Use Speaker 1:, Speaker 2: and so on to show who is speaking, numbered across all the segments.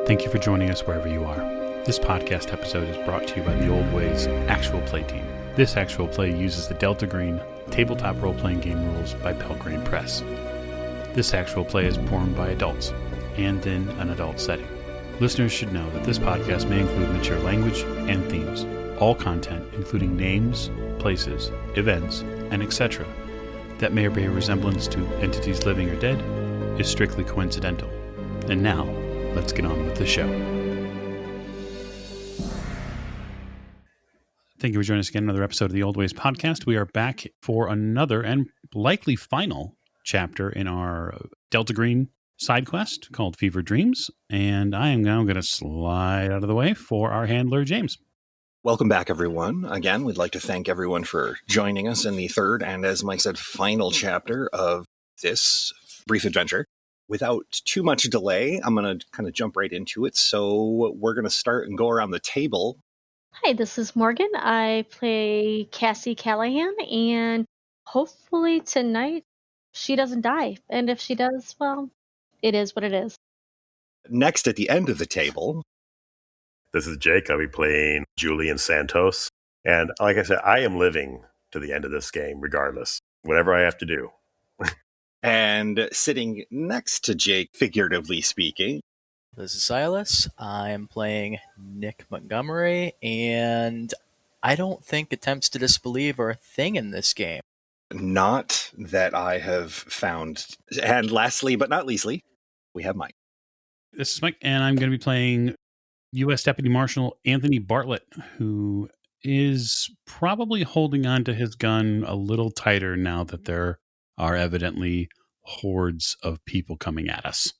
Speaker 1: Thank you for joining us wherever you are. This podcast episode is brought to you by the Old Ways Actual Play team. This actual play uses the Delta Green tabletop role-playing game rules by Pelgrane Press. This actual play is performed by adults and in an adult setting. Listeners should know that this podcast may include mature language and themes. All content, including names, places, events, and etc., that may bear resemblance to entities living or dead, is strictly coincidental. And now, let's get on with the show. Thank you for joining us again, another episode of the Old Ways podcast. We are back for another and likely final chapter in our Delta Green side quest called Fever Dreams. And I am now going to slide out of the way for our handler, James.
Speaker 2: Welcome back, everyone. Again, we'd like to thank everyone for joining us in the third and, as Mike said, final chapter of this brief adventure. Without too much delay, I'm going to kind of jump right into it. So we're going to start and go around the table.
Speaker 3: Hi, this is Morgan. I play Cassie Callahan, and hopefully tonight she doesn't die. And if she does, well, it is what it is.
Speaker 2: Next at the end of the table.
Speaker 4: This is Jake. I'll be playing Julian Santos. And like I said, I am living to the end of this game regardless, whatever I have to do.
Speaker 2: And sitting next to Jake, figuratively speaking.
Speaker 5: This is Silas. I am playing Nick Montgomery, and I don't think attempts to disbelieve are a thing in this game.
Speaker 2: Not that I have found. And lastly, but not leastly, we have Mike.
Speaker 1: This is Mike, and I'm going to be playing U.S. Deputy Marshal Anthony Bartlett, who is probably holding on to his gun a little tighter now that there are evidently hordes of people coming at us.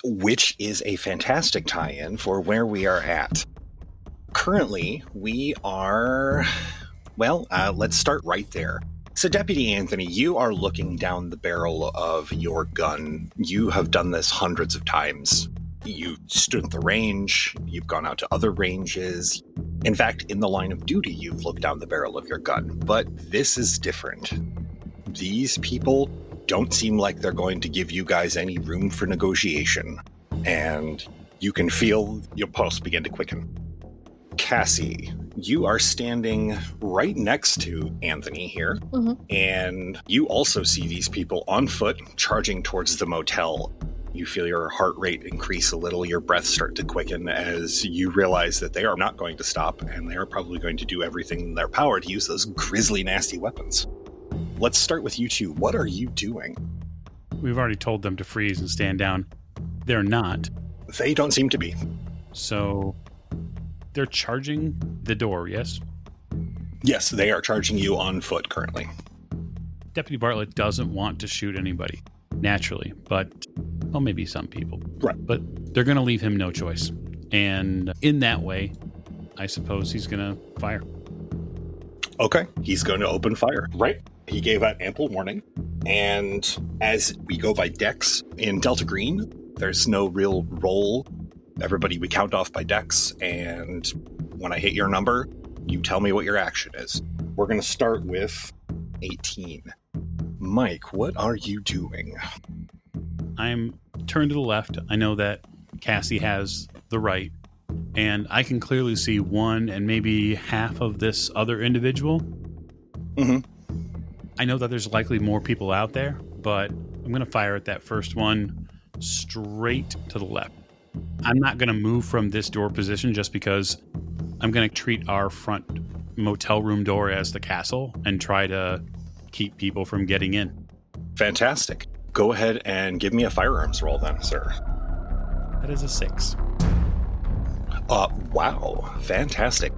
Speaker 2: Which is a fantastic tie-in for where we are at. Currently, we are... Well, let's start right there. So, Deputy Anthony, you are looking down the barrel of your gun. You have done this hundreds of times. You stood at the range, you've gone out to other ranges. In fact, in the line of duty, you've looked down the barrel of your gun. But this is different. These people don't seem like they're going to give you guys any room for negotiation. And you can feel your pulse begin to quicken. Cassie, you are standing right next to Anthony here.
Speaker 3: Mm-hmm.
Speaker 2: And you also see these people on foot charging towards the motel. You feel your heart rate increase a little, your breath start to quicken as you realize that they are not going to stop, and they are probably going to do everything in their power to use those grisly, nasty weapons. Let's start with you two. What are you doing?
Speaker 1: We've already told them to freeze and stand down. They're not.
Speaker 2: They don't seem to be.
Speaker 1: So they're charging the door, yes?
Speaker 2: Yes, they are charging you on foot currently.
Speaker 1: Deputy Bartlett doesn't want to shoot anybody, naturally, but, well, maybe some people.
Speaker 2: Right.
Speaker 1: But they're going to leave him no choice. And in that way, I suppose he's going to fire.
Speaker 2: Okay, he's going to open fire. Right. He gave out ample warning. And as we go by decks in Delta Green, there's no real roll. Everybody, we count off by decks. And when I hit your number, you tell me what your action is. We're going to start with 18. Mike, what are you doing?
Speaker 1: I'm turned to the left. I know that Cassie has the right. And I can clearly see one and maybe half of this other individual.
Speaker 2: Mm-hmm.
Speaker 1: I know that there's likely more people out there, but I'm going to fire at that first one straight to the left. I'm not going to move from this door position just because I'm going to treat our front motel room door as the castle and try to keep people from getting in.
Speaker 2: Fantastic. Go ahead and give me a firearms roll then, sir.
Speaker 1: That is a 6.
Speaker 2: Wow. Fantastic.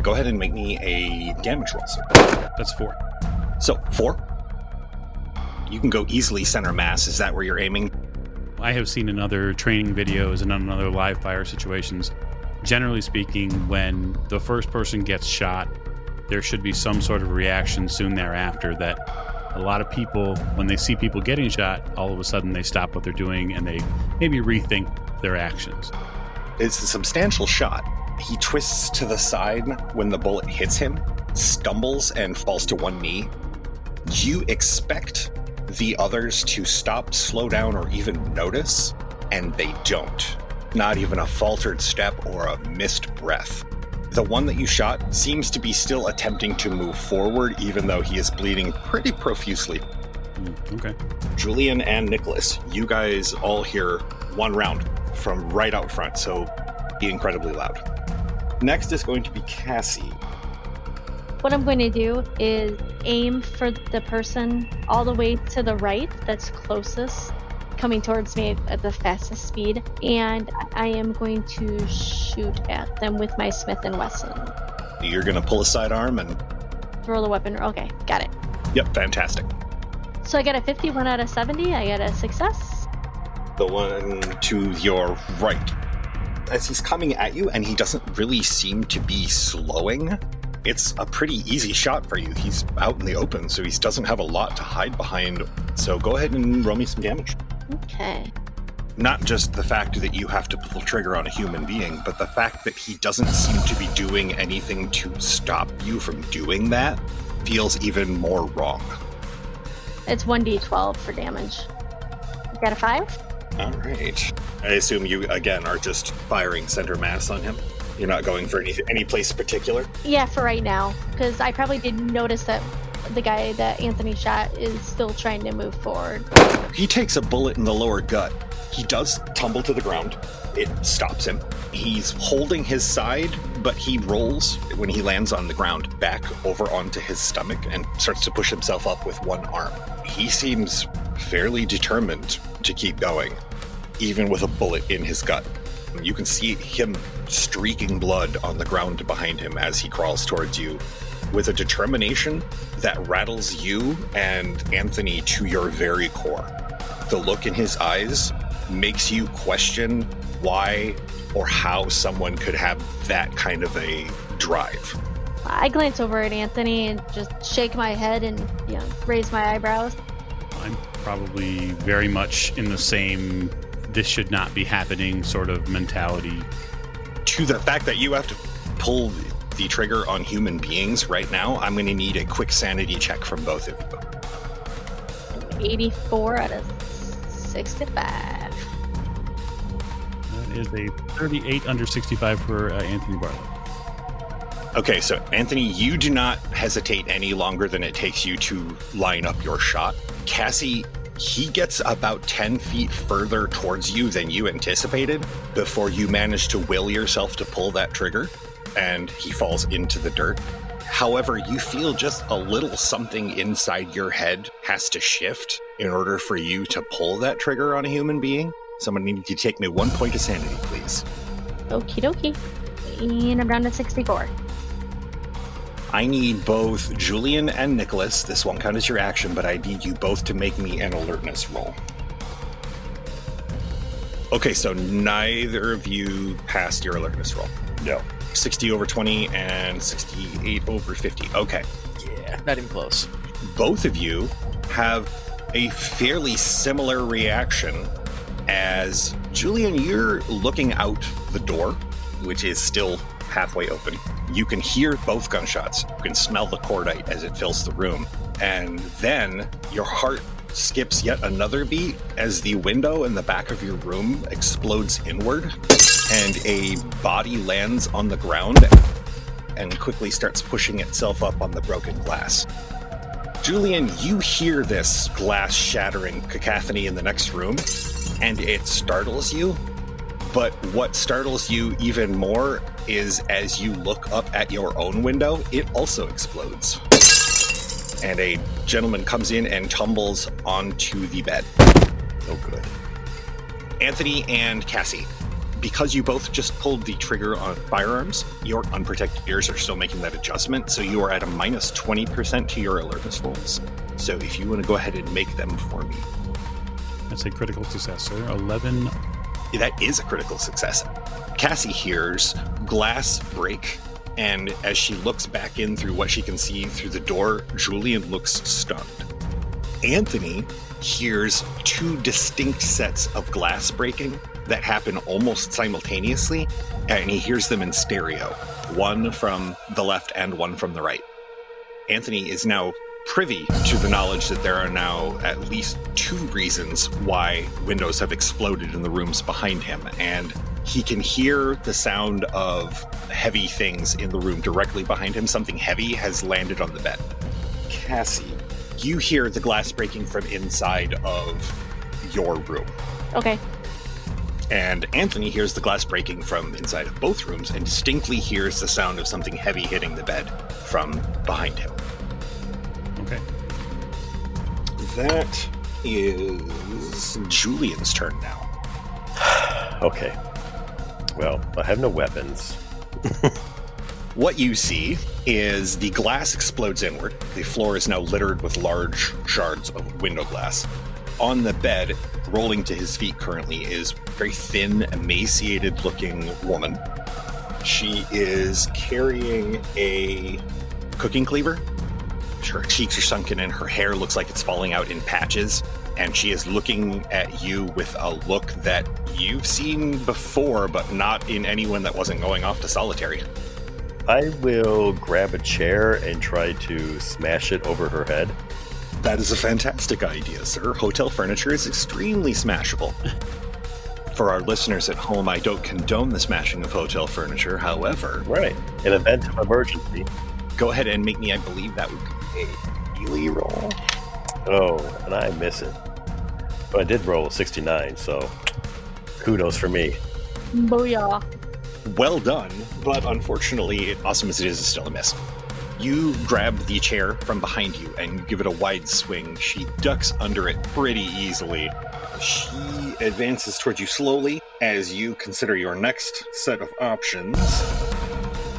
Speaker 2: Go ahead and make me a damage roll, sir.
Speaker 1: That's 4.
Speaker 2: So, 4. You can go easily center mass. Is that where you're aiming?
Speaker 1: I have seen in other training videos and on other live fire situations, generally speaking, when the first person gets shot, there should be some sort of reaction soon thereafter that a lot of people, when they see people getting shot, all of a sudden they stop what they're doing and they maybe rethink their actions.
Speaker 2: It's a substantial shot. He twists to the side when the bullet hits him, stumbles and falls to one knee. You expect the others to stop, slow down, or even notice, and they don't. Not even a faltered step or a missed breath. The one that you shot seems to be still attempting to move forward, even though he is bleeding pretty profusely.
Speaker 1: Okay.
Speaker 2: Julian and Nicholas, you guys all hear one round from right out front, so be incredibly loud. Next is going to be Cassie.
Speaker 3: What I'm going to do is aim for the person all the way to the right that's closest, coming towards me at the fastest speed, and I am going to shoot at them with my Smith & Wesson.
Speaker 2: You're going to pull a sidearm and...
Speaker 3: Throw the weapon. Okay, got it.
Speaker 2: Yep, fantastic.
Speaker 3: So I got a 51 out of 70. I got a success.
Speaker 2: The one to your right. As he's coming at you, and he doesn't really seem to be slowing, it's a pretty easy shot for you. He's out in the open, so he doesn't have a lot to hide behind. So go ahead and roll me some damage.
Speaker 3: Okay.
Speaker 2: Not just the fact that you have to pull the trigger on a human being, but the fact that he doesn't seem to be doing anything to stop you from doing that feels even more wrong.
Speaker 3: It's 1d12 for damage. Got a 5?
Speaker 2: All right. I assume you, again, are just firing center mass on him? You're not going for any place particular?
Speaker 3: Yeah, for right now. Because I probably didn't notice that the guy that Anthony shot is still trying to move forward.
Speaker 2: He takes a bullet in the lower gut. He does tumble to the ground. It stops him. He's holding his side, but he rolls when he lands on the ground back over onto his stomach and starts to push himself up with one arm. He seems fairly determined to keep going, even with a bullet in his gut. You can see him streaking blood on the ground behind him as he crawls towards you with a determination that rattles you and Anthony to your very core. The look in his eyes makes you question why or how someone could have that kind of a drive.
Speaker 3: I glance over at Anthony and just shake my head and raise my eyebrows.
Speaker 1: I'm probably very much in the same this should not be happening sort of mentality.
Speaker 2: To the fact that you have to pull the trigger on human beings right now, I'm going to need a quick sanity check from both of you.
Speaker 3: 84 out of 65.
Speaker 1: That is a 38 under 65 for Anthony Bartlett.
Speaker 2: Okay, so Anthony, you do not hesitate any longer than it takes you to line up your shot. Cassie, he gets about 10 feet further towards you than you anticipated before you manage to will yourself to pull that trigger, and he falls into the dirt. However, you feel just a little something inside your head has to shift in order for you to pull that trigger on a human being. Someone needs to take me 1 point of sanity, please.
Speaker 3: Okie dokie. And I'm down to 64.
Speaker 2: I need both Julian and Nicholas. This won't count as your action, but I need you both to make me an alertness roll. Okay, so neither of you passed your alertness roll.
Speaker 4: No.
Speaker 2: 60 over 20 and 68 over 50. Okay.
Speaker 5: Yeah, not even close.
Speaker 2: Both of you have a fairly similar reaction as Julian, you're looking out the door, which is still halfway open. You can hear both gunshots. You can smell the cordite as it fills the room. And then your heart skips yet another beat as the window in the back of your room explodes inward and a body lands on the ground and quickly starts pushing itself up on the broken glass. Julian, you hear this glass shattering cacophony in the next room, and it startles you. But what startles you even more is as you look up at your own window, it also explodes. And a gentleman comes in and tumbles onto the bed.
Speaker 4: Oh, good.
Speaker 2: Anthony and Cassie, because you both just pulled the trigger on firearms, your unprotected ears are still making that adjustment, so you are at a minus 20% to your alertness rolls. So if you want to go ahead and make them for me.
Speaker 1: That's a critical success, sir. 11.
Speaker 2: That is a critical success. Cassie hears glass break, and as she looks back in through what she can see through the door, Julian looks stunned. Anthony hears two distinct sets of glass breaking that happen almost simultaneously, and he hears them in stereo, one from the left and one from the right. Anthony is now privy to the knowledge that there are now at least 2 reasons why windows have exploded in the rooms behind him, and he can hear the sound of heavy things in the room directly behind him. Something heavy has landed on the bed. Cassie, you hear the glass breaking from inside of your room.
Speaker 3: Okay.
Speaker 2: And Anthony hears the glass breaking from inside of both rooms and distinctly hears the sound of something heavy hitting the bed from behind him.
Speaker 1: Okay.
Speaker 2: That is Julian's turn now.
Speaker 4: Okay. Well, I have no weapons.
Speaker 2: What you see is the glass explodes inward. The floor is now littered with large shards of window glass. On the bed, rolling to his feet currently, is a very thin, emaciated-looking woman. She is carrying a cooking cleaver. Her cheeks are sunken in, her hair looks like it's falling out in patches, and she is looking at you with a look that you've seen before, but not in anyone that wasn't going off to solitary.
Speaker 4: I will grab a chair and try to smash it over her head.
Speaker 2: That is a fantastic idea, sir. Hotel furniture is extremely smashable. For our listeners at home, I don't condone the smashing of hotel furniture. However,
Speaker 4: Right. In event of emergency.
Speaker 2: go ahead and make me, I believe that would be a melee roll.
Speaker 4: Oh, and I miss it. But I did roll a 69, so kudos for me.
Speaker 3: Booyah.
Speaker 2: Well done, but unfortunately, awesome as it is still a miss. You grab the chair from behind you and you give it a wide swing. She ducks under it pretty easily. She advances towards you slowly as you consider your next set of options.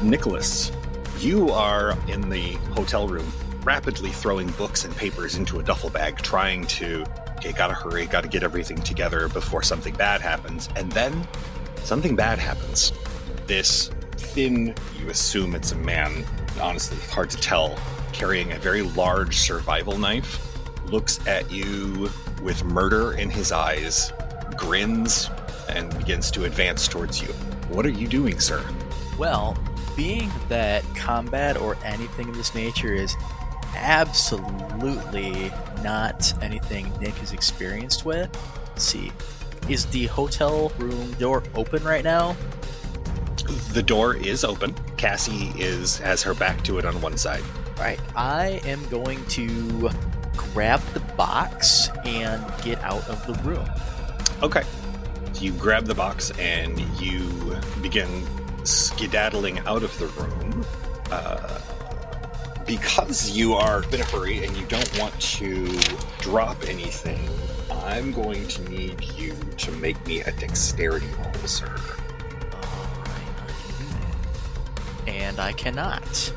Speaker 2: Nicholas, you are in the hotel room, rapidly throwing books and papers into a duffel bag, trying to, okay, gotta hurry, gotta get everything together before something bad happens. And then something bad happens. This thin, you assume it's a man, honestly, hard to tell, carrying a very large survival knife, looks at you with murder in his eyes, grins, and begins to advance towards you. What are you doing, sir?
Speaker 5: Well, being that combat or anything of this nature is absolutely not anything Nick is experienced with, let's see. Is the hotel room door open right now?
Speaker 2: The door is open. Cassie has her back to it on one side.
Speaker 5: Right. I am going to grab the box and get out of the room.
Speaker 2: Okay. So you grab the box and you begin skedaddling out of the room. Because you are in a hurry and you don't want to drop anything, I'm going to need you to make me a dexterity roll, sir.
Speaker 5: And I cannot.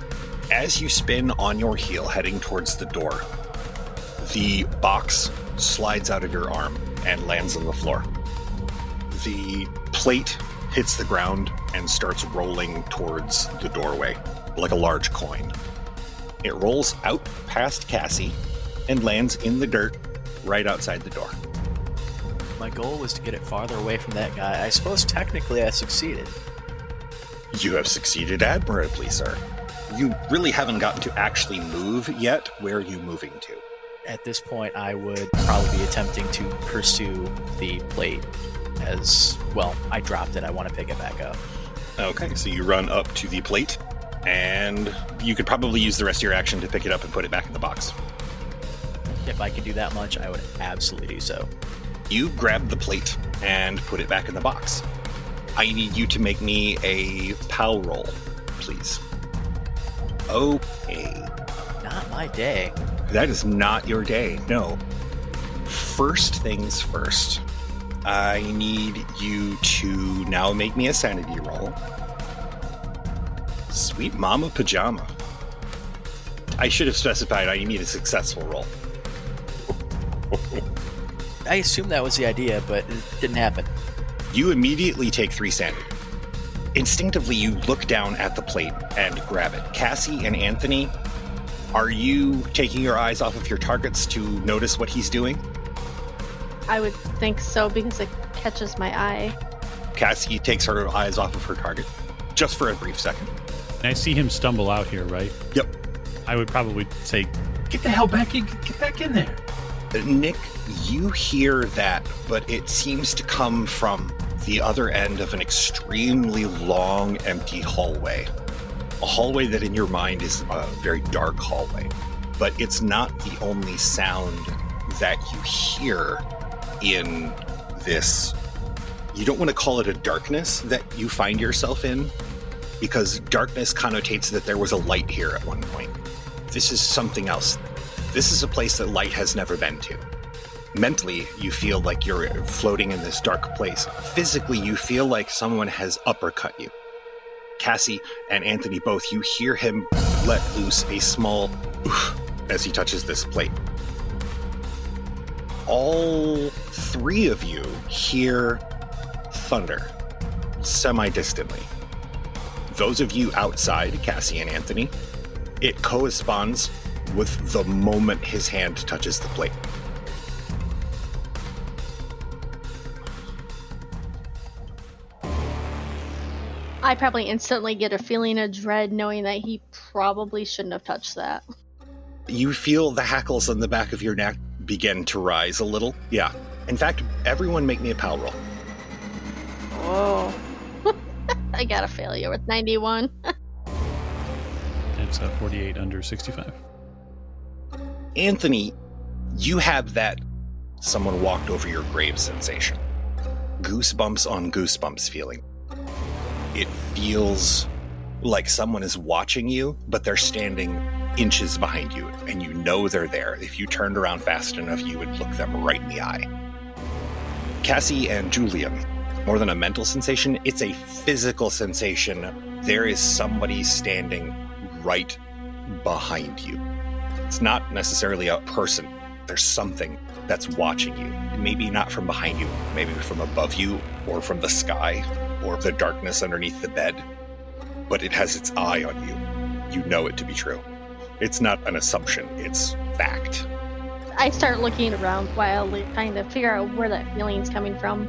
Speaker 2: As you spin on your heel heading towards the door, the box slides out of your arm and lands on the floor. The plate hits the ground and starts rolling towards the doorway like a large coin. It rolls out past Cassie and lands in the dirt right outside the door.
Speaker 5: My goal was to get it farther away from that guy. I suppose technically I succeeded.
Speaker 2: You have succeeded admirably, sir. You really haven't gotten to actually move yet. Where are you moving to?
Speaker 5: At this point, I would probably be attempting to pursue the plate as, well, I dropped it. I want to pick it back up.
Speaker 2: Okay, so you run up to the plate, and you could probably use the rest of your action to pick it up and put it back in the box.
Speaker 5: If I could do that much, I would absolutely do so.
Speaker 2: You grab the plate and put it back in the box. I need you to make me a POW roll, please. Okay.
Speaker 5: Not my day.
Speaker 2: That is not your day, no. First things first. I need you to now make me a sanity roll. Sweet Mama Pajama. I should have specified I need a successful roll.
Speaker 5: I assumed that was the idea, but it didn't happen.
Speaker 2: You immediately take 3 sanity. Instinctively, you look down at the plate and grab it. Cassie and Anthony, are you taking your eyes off of your targets to notice what he's doing?
Speaker 3: I would think so because it catches my eye.
Speaker 2: Cassie takes her eyes off of her target, just for a brief second.
Speaker 1: And I see him stumble out here, right?
Speaker 2: Yep.
Speaker 1: I would probably say, Get the hell back in. Get back in there.
Speaker 2: Nick, you hear that, but it seems to come from the other end of an extremely long, empty hallway. A hallway that in your mind is a very dark hallway. But it's not the only sound that you hear in this. You don't want to call it a darkness that you find yourself in, because darkness connotates that there was a light here at one point. This is something else. This is a place that light has never been to. Mentally, you feel like you're floating in this dark place. Physically, you feel like someone has uppercut you. Cassie and Anthony both, you hear him let loose a small oof as he touches this plate. All three of you hear thunder, semi-distantly. Those of you outside, Cassie and Anthony, it corresponds with the moment his hand touches the plate.
Speaker 3: I probably instantly get a feeling of dread knowing that he probably shouldn't have touched that.
Speaker 2: You feel the hackles on the back of your neck begin to rise a little. Yeah. In fact, everyone make me a power roll.
Speaker 3: Oh. I got a failure with 91.
Speaker 1: It's 48 under 65.
Speaker 2: Anthony, you have that someone walked over your grave sensation. Goosebumps on goosebumps feeling. It feels like someone is watching you, but they're standing inches behind you, and you know they're there. If you turned around fast enough, you would look them right in the eye. Cassie and Julian, more than a mental sensation, it's a physical sensation. There is somebody standing right behind you. It's not necessarily a person. There's something that's watching you. Maybe not from behind you, maybe from above you, or from the sky, or the darkness underneath the bed. But it has its eye on you. You know it to be true. It's not an assumption, it's fact.
Speaker 3: I start looking around wildly, trying to figure out where that feeling's coming from.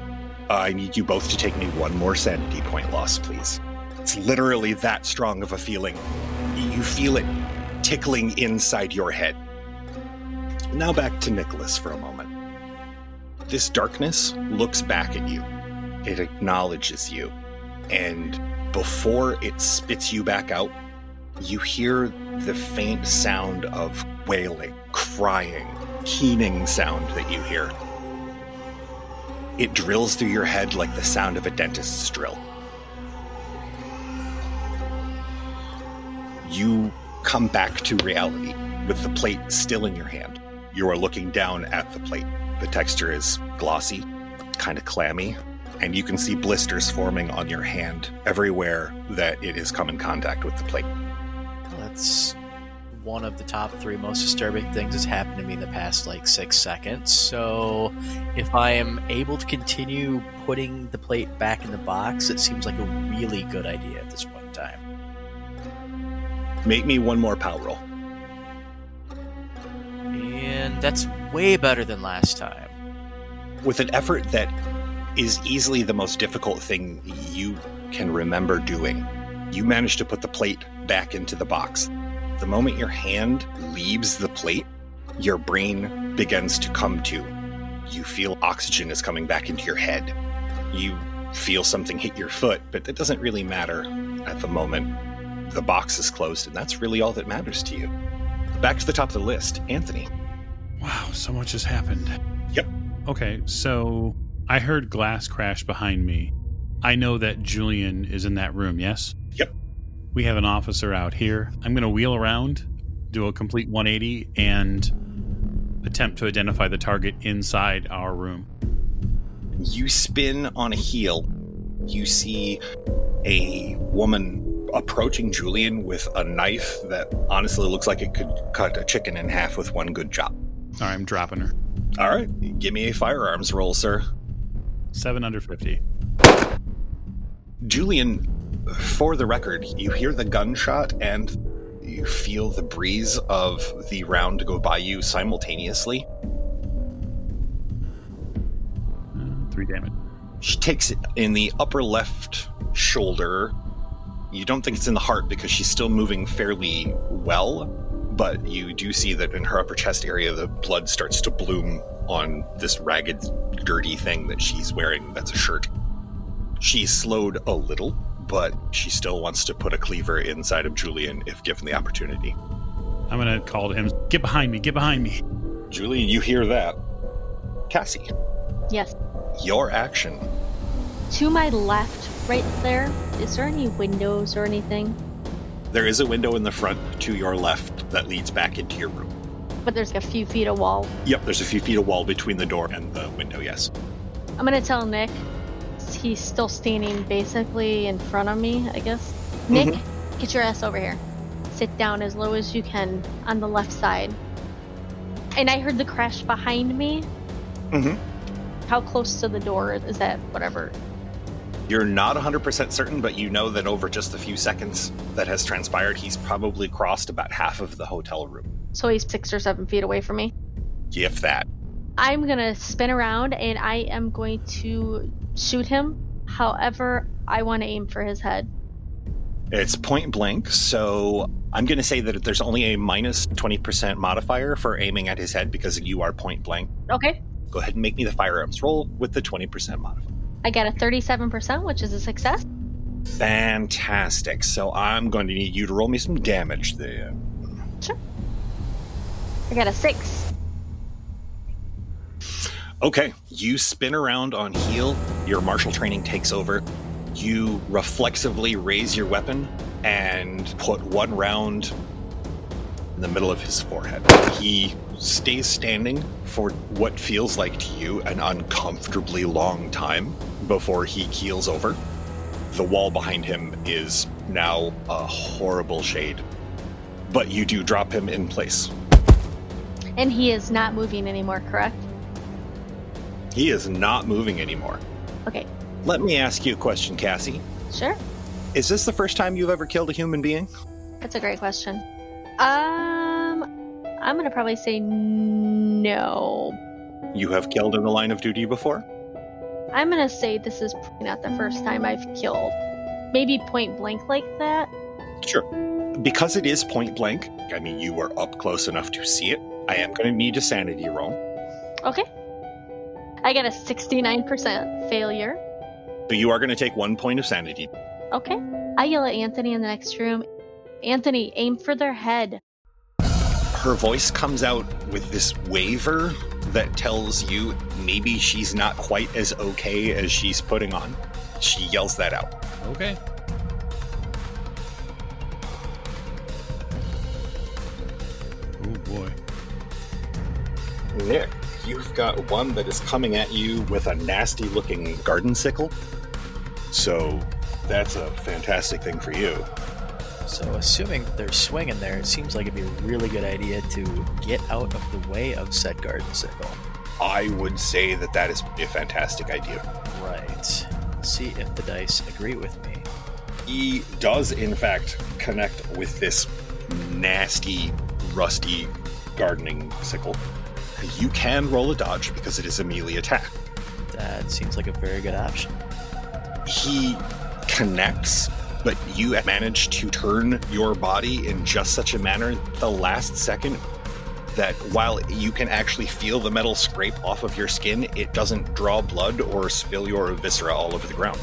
Speaker 2: I need you both to take me one more sanity point loss, please. It's literally that strong of a feeling. You feel it tickling inside your head. Now back to Nicholas for a moment. This darkness looks back at you. It acknowledges you. And before it spits you back out, you hear the faint sound of wailing, crying, keening sound that you hear. It drills through your head like the sound of a dentist's drill. You come back to reality with the plate still in your hand. You are looking down at the plate. The texture is glossy, kind of clammy, and you can see blisters forming on your hand everywhere that it has come in contact with the plate.
Speaker 5: That's one of the top 3 most disturbing things that's happened to me in the past 6 seconds. So if I am able to continue putting the plate back in the box, it seems like a really good idea at this point in time.
Speaker 2: Make me one more power roll.
Speaker 5: And that's way better than last time.
Speaker 2: With an effort that is easily the most difficult thing you can remember doing, you manage to put the plate back into the box. The moment your hand leaves the plate, your brain begins to come to. You feel oxygen is coming back into your head. You feel something hit your foot, but that doesn't really matter at the moment. The box is closed, and that's really all that matters to you. Back to the top of the list, Anthony.
Speaker 1: Wow, so much has happened.
Speaker 2: Yep.
Speaker 1: Okay, so I heard glass crash behind me. I know that Julian is in that room, yes?
Speaker 2: Yep.
Speaker 1: We have an officer out here. I'm going to wheel around, do a complete 180, and attempt to identify the target inside our room.
Speaker 2: You spin on a heel. You see a woman approaching Julian with a knife that honestly looks like it could cut a chicken in half with one good chop.
Speaker 1: All right, I'm dropping her.
Speaker 2: All right, give me a firearms roll, sir.
Speaker 1: 7 under 50.
Speaker 2: Julian, for the record, you hear the gunshot and you feel the breeze of the round go by you simultaneously.
Speaker 1: 3 damage.
Speaker 2: She takes it in the upper left shoulder. You don't think it's in the heart because she's still moving fairly well, but you do see that in her upper chest area, the blood starts to bloom on this ragged, dirty thing that she's wearing that's a shirt. She's slowed a little, but she still wants to put a cleaver inside of Julian if given the opportunity.
Speaker 1: I'm going to call to him, get behind me, get behind me.
Speaker 2: Julian, you hear that. Cassie.
Speaker 3: Yes.
Speaker 2: Your action.
Speaker 3: To my left, right there, is there any windows or anything?
Speaker 2: There is a window in the front to your left that leads back into your room.
Speaker 3: But there's a few feet of wall.
Speaker 2: Yep, there's a few feet of wall between the door and the window, yes.
Speaker 3: I'm going to tell Nick. He's still standing basically in front of me, I guess. Nick, get your ass over here. Sit down as low as you can on the left side. And I heard the crash behind me. How close to the door is that? Whatever.
Speaker 2: You're not 100% certain, but you know that over just a few seconds that has transpired, he's probably crossed about half of the hotel room.
Speaker 3: So he's 6 or 7 feet away from me.
Speaker 2: If that.
Speaker 3: I'm going to spin around and I am going to shoot him. However, I want to aim for his head.
Speaker 2: It's point blank, so I'm going to say that there's only a minus 20% modifier for aiming at his head because you are point blank.
Speaker 3: Okay.
Speaker 2: Go ahead and make me the firearms roll with the 20% modifier.
Speaker 3: I got a 37%, which is a success.
Speaker 2: Fantastic. So I'm going to need you to roll me some damage there.
Speaker 3: Sure. I got a 6.
Speaker 2: Okay, you spin around on heel, your martial training takes over. You reflexively raise your weapon and put one round in the middle of his forehead. He stays standing for what feels like to you an uncomfortably long time before he keels over. The wall behind him is now a horrible shade, but you do drop him in place.
Speaker 3: And he is not moving anymore, correct?
Speaker 2: He is not moving anymore.
Speaker 3: Okay.
Speaker 2: Let me ask you a question, Cassie.
Speaker 3: Sure.
Speaker 2: Is this the first time you've ever killed a human being?
Speaker 3: That's a great question. I'm going to probably say no.
Speaker 2: You have killed in the line of duty before?
Speaker 3: I'm going to say this is not the first time I've killed. Maybe point blank like that?
Speaker 2: Sure. Because it is point blank, I mean, you were up close enough to see it, I am going to need a sanity roll.
Speaker 3: Okay. I got a 69% failure.
Speaker 2: So you are going to take 1 point of sanity.
Speaker 3: Okay. I yell at Anthony in the next room. Anthony, aim for their head.
Speaker 2: Her voice comes out with this waver that tells you maybe she's not quite as okay as she's putting on. She yells that out.
Speaker 1: Okay. Oh boy.
Speaker 2: Nick, you've got one that is coming at you with a nasty looking garden sickle. So that's a fantastic thing for you.
Speaker 5: So assuming that they're swinging there, it seems like it'd be a really good idea to get out of the way of said garden sickle.
Speaker 2: I would say that that is a fantastic idea.
Speaker 5: Right. See if the dice agree with me.
Speaker 2: He does, in fact, connect with this nasty, rusty gardening sickle. You can roll a dodge because it is a melee attack.
Speaker 5: That seems like a very good option.
Speaker 2: He connects, but you manage to turn your body in just such a manner the last second that while you can actually feel the metal scrape off of your skin, it doesn't draw blood or spill your viscera all over the ground.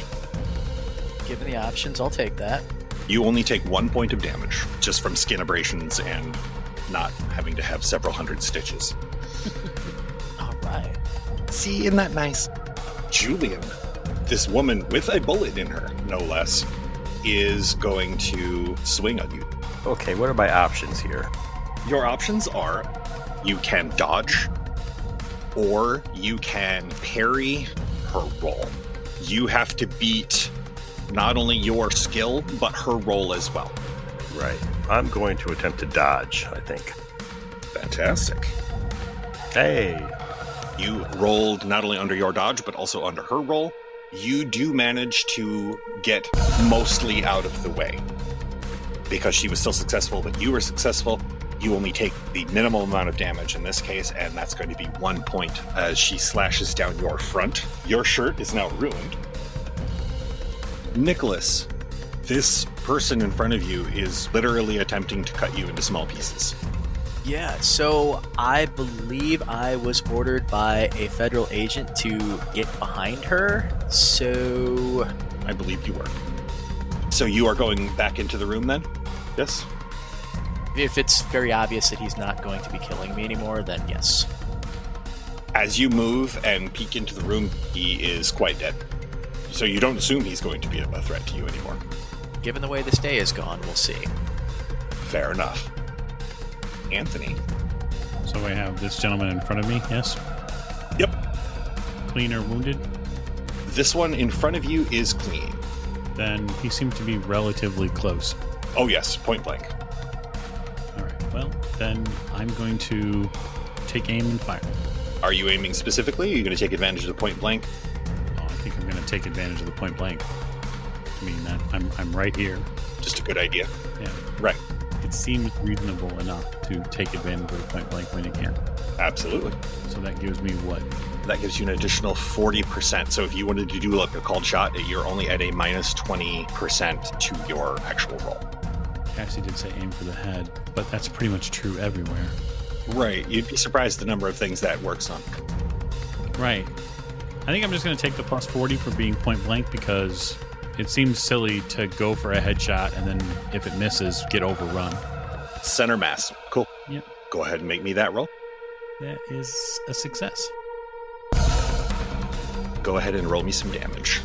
Speaker 5: Given the options, I'll take that.
Speaker 2: You only take 1 point of damage just from skin abrasions and not having to have several hundred stitches.
Speaker 5: All right.
Speaker 2: See, isn't that nice? Julian, this woman with a bullet in her, no less, is going to swing on you.
Speaker 4: Okay, what are my options here?
Speaker 2: Your options are you can dodge or you can parry her roll. You have to beat not only your skill, but her roll as well.
Speaker 4: Right. I'm going to attempt to dodge, I think.
Speaker 2: Fantastic.
Speaker 4: Hey.
Speaker 2: You rolled not only under your dodge, but also under her roll. You do manage to get mostly out of the way. Because she was still successful, but you were successful, you only take the minimal amount of damage in this case, and that's going to be 1 point as she slashes down your front. Your shirt is now ruined. Nicholas, this person in front of you is literally attempting to cut you into small pieces.
Speaker 5: Yeah, so I believe I was ordered by a federal agent to get behind her, so...
Speaker 2: I believe you were. So you are going back into the room then? Yes?
Speaker 5: If it's very obvious that he's not going to be killing me anymore, then yes.
Speaker 2: As you move and peek into the room, he is quite dead. So you don't assume he's going to be a threat to you anymore.
Speaker 5: Given the way this day has gone, we'll see.
Speaker 2: Fair enough. Anthony.
Speaker 1: So I have this gentleman in front of me, yes?
Speaker 2: Yep.
Speaker 1: Clean or wounded?
Speaker 2: This one in front of you is clean.
Speaker 1: Then he seemed to be relatively close.
Speaker 2: Oh yes, point blank.
Speaker 1: All right, well, then I'm going to take aim and fire.
Speaker 2: Are you aiming specifically? Are you going to take advantage of the point blank?
Speaker 1: Oh, I think I'm going to take advantage of the point blank. I mean, I'm right here.
Speaker 2: Just a good idea.
Speaker 1: Yeah.
Speaker 2: Right.
Speaker 1: It seems reasonable enough to take advantage of the point blank when you can.
Speaker 2: Absolutely.
Speaker 1: So that gives me what?
Speaker 2: That gives you an additional 40%. So if you wanted to do like a called shot, you're only at a minus 20% to your actual roll.
Speaker 1: Cassie did say aim for the head, but that's pretty much true everywhere.
Speaker 2: Right. You'd be surprised the number of things that works on.
Speaker 1: Right. I think I'm just going to take the plus 40 for being point blank because it seems silly to go for a headshot and then if it misses, get overrun.
Speaker 2: Center mass. Cool.
Speaker 1: Yep.
Speaker 2: Go ahead and make me that roll.
Speaker 1: That is a success.
Speaker 2: Go ahead and roll me some damage.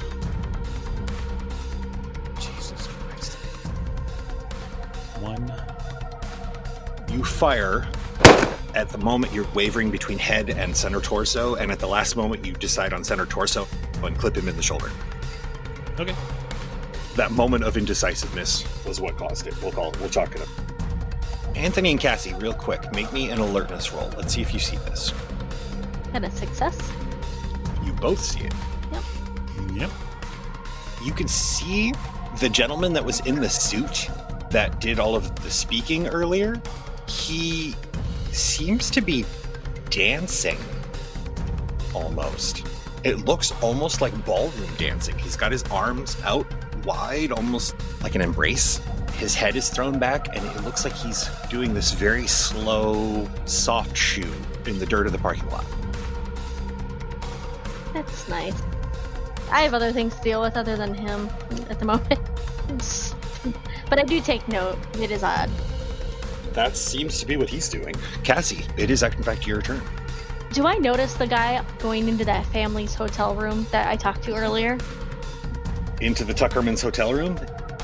Speaker 1: Jesus Christ. 1.
Speaker 2: You fire. At the moment, you're wavering between head and center torso, and at the last moment, you decide on center torso and clip him in the shoulder.
Speaker 1: Okay.
Speaker 2: That moment of indecisiveness was what caused it. We'll chalk it up. Anthony and Cassie, real quick, make me an alertness roll. Let's see if you see this.
Speaker 3: Got a success.
Speaker 2: You both see it.
Speaker 1: Yep.
Speaker 2: You can see the gentleman that was in the suit that did all of the speaking earlier. He seems to be dancing, almost. It looks almost like ballroom dancing. He's got his arms out wide, almost like an embrace. His head is thrown back, and it looks like he's doing this very slow, soft shoe in the dirt of the parking lot.
Speaker 3: That's nice. I have other things to deal with other than him at the moment. But I do take note. It is odd.
Speaker 2: That seems to be what he's doing. Cassie, it is in fact your turn.
Speaker 3: Do I notice the guy going into that family's hotel room that I talked to earlier?
Speaker 2: Into the Tuckerman's hotel room?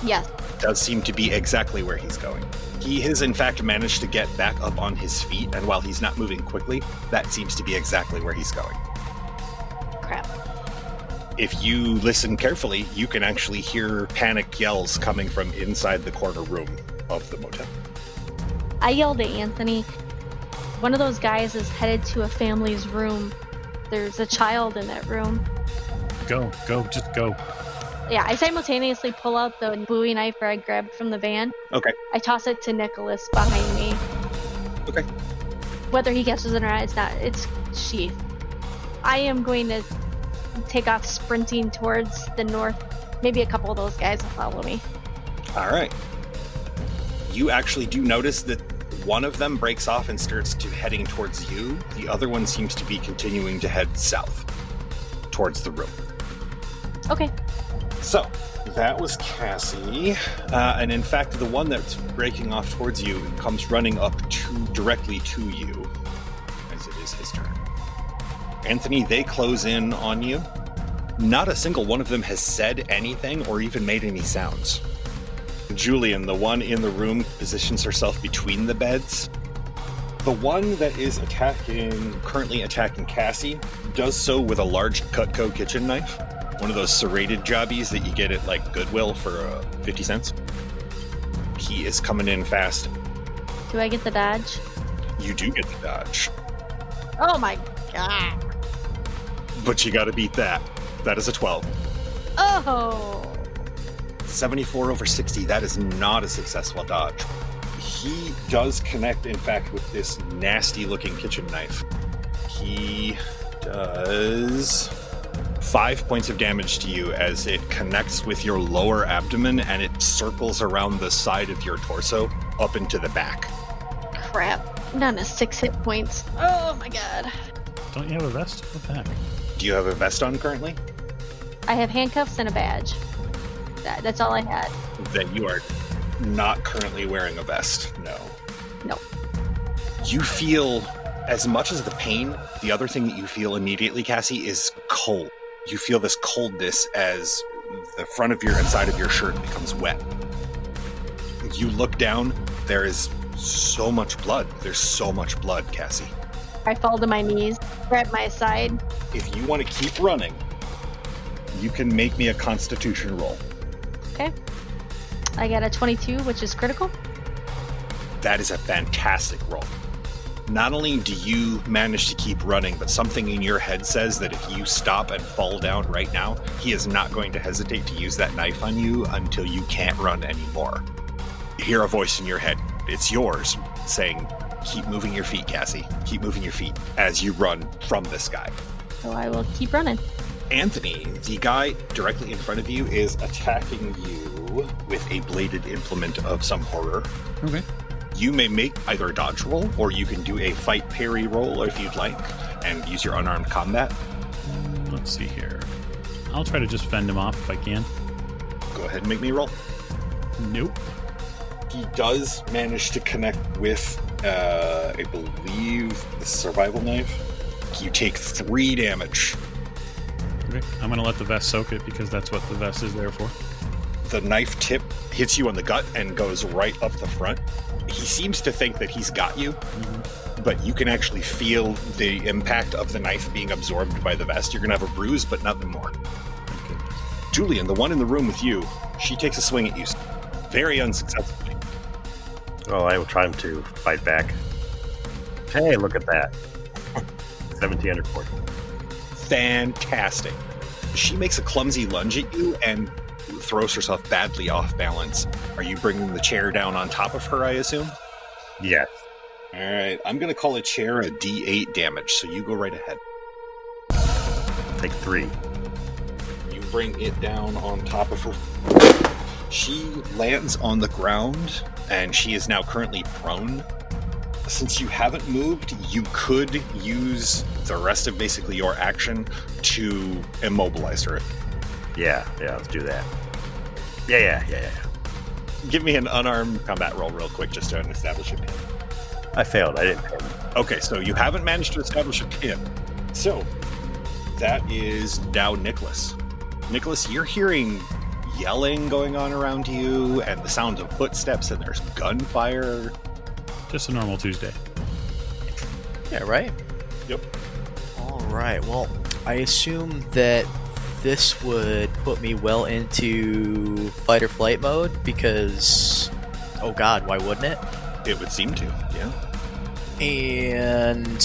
Speaker 3: Yes.
Speaker 2: Does seem to be exactly where he's going. He has in fact managed to get back up on his feet, and while he's not moving quickly, that seems to be exactly where he's going.
Speaker 3: Crap.
Speaker 2: If you listen carefully, you can actually hear panic yells coming from inside the corner room of the motel.
Speaker 3: I yelled at Anthony. One of those guys is headed to a family's room. There's a child in that room.
Speaker 1: Go, just go.
Speaker 3: Yeah, I simultaneously pull out the Bowie knife I grabbed from the van.
Speaker 2: Okay.
Speaker 3: I toss it to Nicholas behind me.
Speaker 2: Okay.
Speaker 3: Whether he catches it or not, it's sheath. I am going to take off sprinting towards the north. Maybe a couple of those guys will follow me.
Speaker 2: All right. You actually do notice that one of them breaks off and starts heading towards you. The other one seems to be continuing to head south towards the room.
Speaker 3: Okay.
Speaker 2: So, that was Cassie. And in fact, the one that's breaking off towards you comes running up directly to you, as it is his turn. Anthony, they close in on you. Not a single one of them has said anything or even made any sounds. Julian, the one in the room, positions herself between the beds. The one that is currently attacking Cassie, does so with a large Cutco kitchen knife. One of those serrated jobbies that you get at like Goodwill for 50 cents. He is coming in fast.
Speaker 3: Do I get the dodge?
Speaker 2: You do get the dodge.
Speaker 3: Oh my god.
Speaker 2: But you gotta beat that. That is a 12.
Speaker 3: Oh!
Speaker 2: 74 over 60, that is not a successful dodge. He does connect, in fact, with this nasty-looking kitchen knife. He does 5 points of damage to you as it connects with your lower abdomen and it circles around the side of your torso up into the back.
Speaker 3: Crap. Down to 6 hit points. Oh my god.
Speaker 1: Don't you have a vest? What the heck?
Speaker 2: Do you have a vest on currently?
Speaker 3: I have handcuffs and a badge. That's all I had.
Speaker 2: Then you are not currently wearing a vest. No.
Speaker 3: No.
Speaker 2: You feel, as much as the pain, the other thing that you feel immediately, Cassie, is cold. You feel this coldness as the front of your inside of your shirt becomes wet. You look down, there is so much blood. There's so much blood, Cassie.
Speaker 3: I fall to my knees, grab my side.
Speaker 2: If you want to keep running, you can make me a constitution roll.
Speaker 3: Okay. I got a 22, which is critical.
Speaker 2: That is a fantastic roll. Not only do you manage to keep running, but something in your head says that if you stop and fall down right now, he is not going to hesitate to use that knife on you until you can't run anymore. You hear a voice in your head, it's yours, saying, keep moving your feet, Cassie. Keep moving your feet as you run from this guy.
Speaker 3: So I will keep running.
Speaker 2: Anthony, the guy directly in front of you, is attacking you with a bladed implement of some horror.
Speaker 1: Okay.
Speaker 2: You may make either a dodge roll, or you can do a fight parry roll if you'd like, and use your unarmed combat.
Speaker 1: Let's see here. I'll try to just fend him off if I can.
Speaker 2: Go ahead and make me roll.
Speaker 1: Nope.
Speaker 2: He does manage to connect with, I believe, the survival knife. You take 3 damage.
Speaker 1: Okay. I'm going to let the vest soak it because that's what the vest is there for.
Speaker 2: The knife tip hits you on the gut and goes right up the front. He seems to think that he's got you, but you can actually feel the impact of the knife being absorbed by the vest. You're going to have a bruise, but nothing more.
Speaker 1: Okay.
Speaker 2: Julian, the one in the room with you, she takes a swing at you. Very unsuccessfully.
Speaker 4: Well, I will try to fight back. Hey, look at that. 17 under 40.
Speaker 2: Fantastic. She makes a clumsy lunge at you and throws herself badly off balance. Are you bringing the chair down on top of her, I assume?
Speaker 4: Yes.
Speaker 2: All right, I'm going to call a chair a D8 damage, so you go right ahead.
Speaker 4: Take 3.
Speaker 2: You bring it down on top of her. She lands on the ground, and she is now currently prone. Since you haven't moved, you could use the rest of basically your action to immobilize her.
Speaker 4: Yeah, let's do that. Yeah.
Speaker 2: Give me an unarmed combat roll real quick just to establish a pin.
Speaker 4: I failed. I didn't pin.
Speaker 2: Okay, so you haven't managed to establish a pin. So, that is now Nicholas. Nicholas, you're hearing yelling going on around you and the sound of footsteps, and there's gunfire.
Speaker 1: Just a normal Tuesday.
Speaker 5: Yeah, right?
Speaker 2: Yep.
Speaker 5: All right. Well, I assume that this would put me well into fight or flight mode because, oh god, why wouldn't it?
Speaker 2: It would seem to, yeah.
Speaker 5: And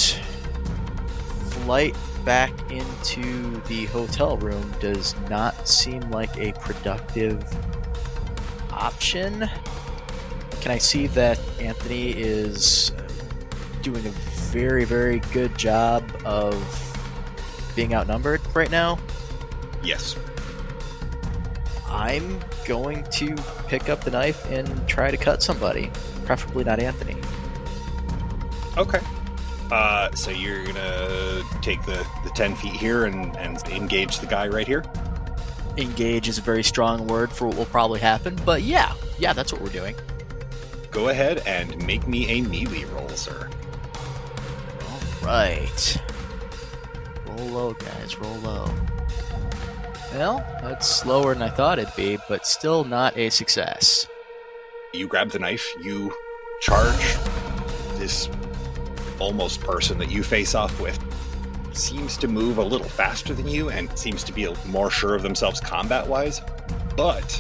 Speaker 5: flight back into the hotel room does not seem like a productive option. Can I see that Anthony is doing a very, very good job of being outnumbered right now?
Speaker 2: Yes.
Speaker 5: I'm going to pick up the knife and try to cut somebody, preferably not Anthony.
Speaker 2: Okay. So you're gonna take the 10 feet here and engage the guy right here?
Speaker 5: Engage is a very strong word for what will probably happen, but yeah, that's what we're doing.
Speaker 2: Go ahead and make me a melee roll, sir.
Speaker 5: Alright. Roll low, guys, roll low. Well, that's slower than I thought it'd be, but still not a success.
Speaker 2: You grab the knife, you charge this almost person that you face off with. Seems to move a little faster than you and seems to be more sure of themselves combat-wise, but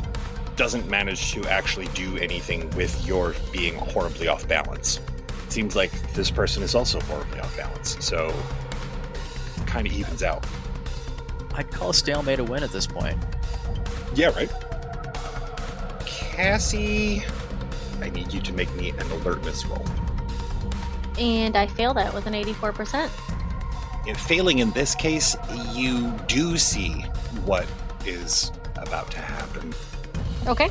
Speaker 2: doesn't manage to actually do anything with your being horribly off balance. It seems like this person is also horribly off balance, so it kind of evens out.
Speaker 5: I'd call a stalemate a win at this point.
Speaker 2: Yeah, right. Cassie, I need you to make me an alertness roll.
Speaker 3: And I failed that with an 84%.
Speaker 2: In failing in this case, you do see what is about to happen.
Speaker 3: Okay.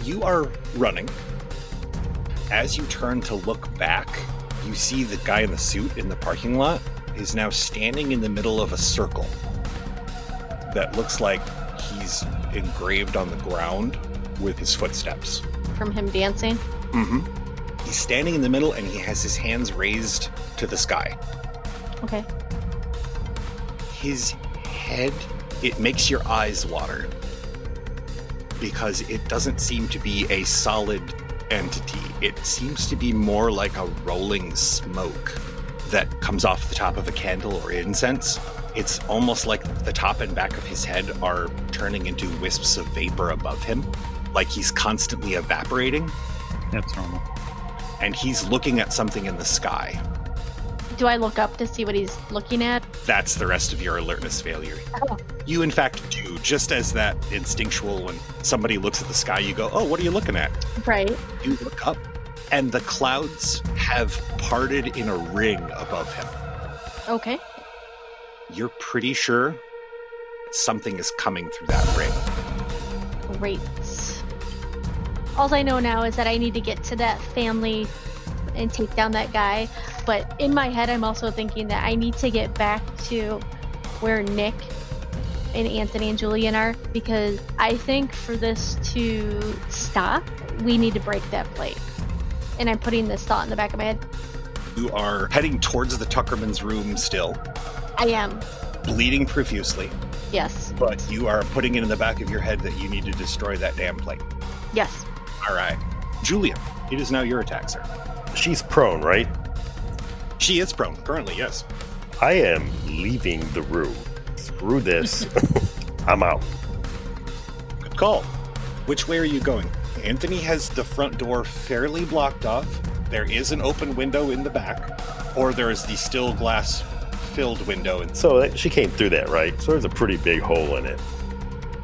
Speaker 2: You are running. As you turn to look back, You see the guy in the suit in the parking lot is now standing in the middle of a circle that looks like he's engraved on the ground with his footsteps.
Speaker 3: From him dancing?
Speaker 2: Mm-hmm. He's standing in the middle and he has his hands raised to the sky.
Speaker 3: Okay.
Speaker 2: His head, it makes your eyes water because it doesn't seem to be a solid entity. It seems to be more like a rolling smoke that comes off the top of a candle or incense. It's almost like the top and back of his head are turning into wisps of vapor above him, like he's constantly evaporating.
Speaker 1: That's normal.
Speaker 2: And he's looking at something in the sky.
Speaker 3: Do I look up to see what he's looking at?
Speaker 2: That's the rest of your alertness failure.
Speaker 3: Oh.
Speaker 2: You, in fact, do. Just as that instinctual, when somebody looks at the sky, you go, oh, what are you looking at?
Speaker 3: Right.
Speaker 2: You look up, and the clouds have parted in a ring above him.
Speaker 3: Okay.
Speaker 2: You're pretty sure something is coming through that ring.
Speaker 3: Great. All I know now is that I need to get to that family and take down that guy. But in my head, I'm also thinking that I need to get back to where Nick and Anthony and Julian are, because I think for this to stop, we need to break that plate. And I'm putting this thought in the back of my head.
Speaker 2: You are heading towards the Tuckerman's room still.
Speaker 3: I am.
Speaker 2: Bleeding profusely.
Speaker 3: Yes.
Speaker 2: But you are putting it in the back of your head that you need to destroy that damn plate.
Speaker 3: Yes.
Speaker 2: All right. Julian, it is now your attack, sir.
Speaker 4: She's prone, right?
Speaker 2: She is prone, currently, yes.
Speaker 4: I am leaving the room. Screw this. I'm out.
Speaker 2: Good call. Which way are you going? Anthony has the front door fairly blocked off. There is an open window in the back, or there is the still glass-filled window.
Speaker 4: So she came through that, right? So there's a pretty big hole in it.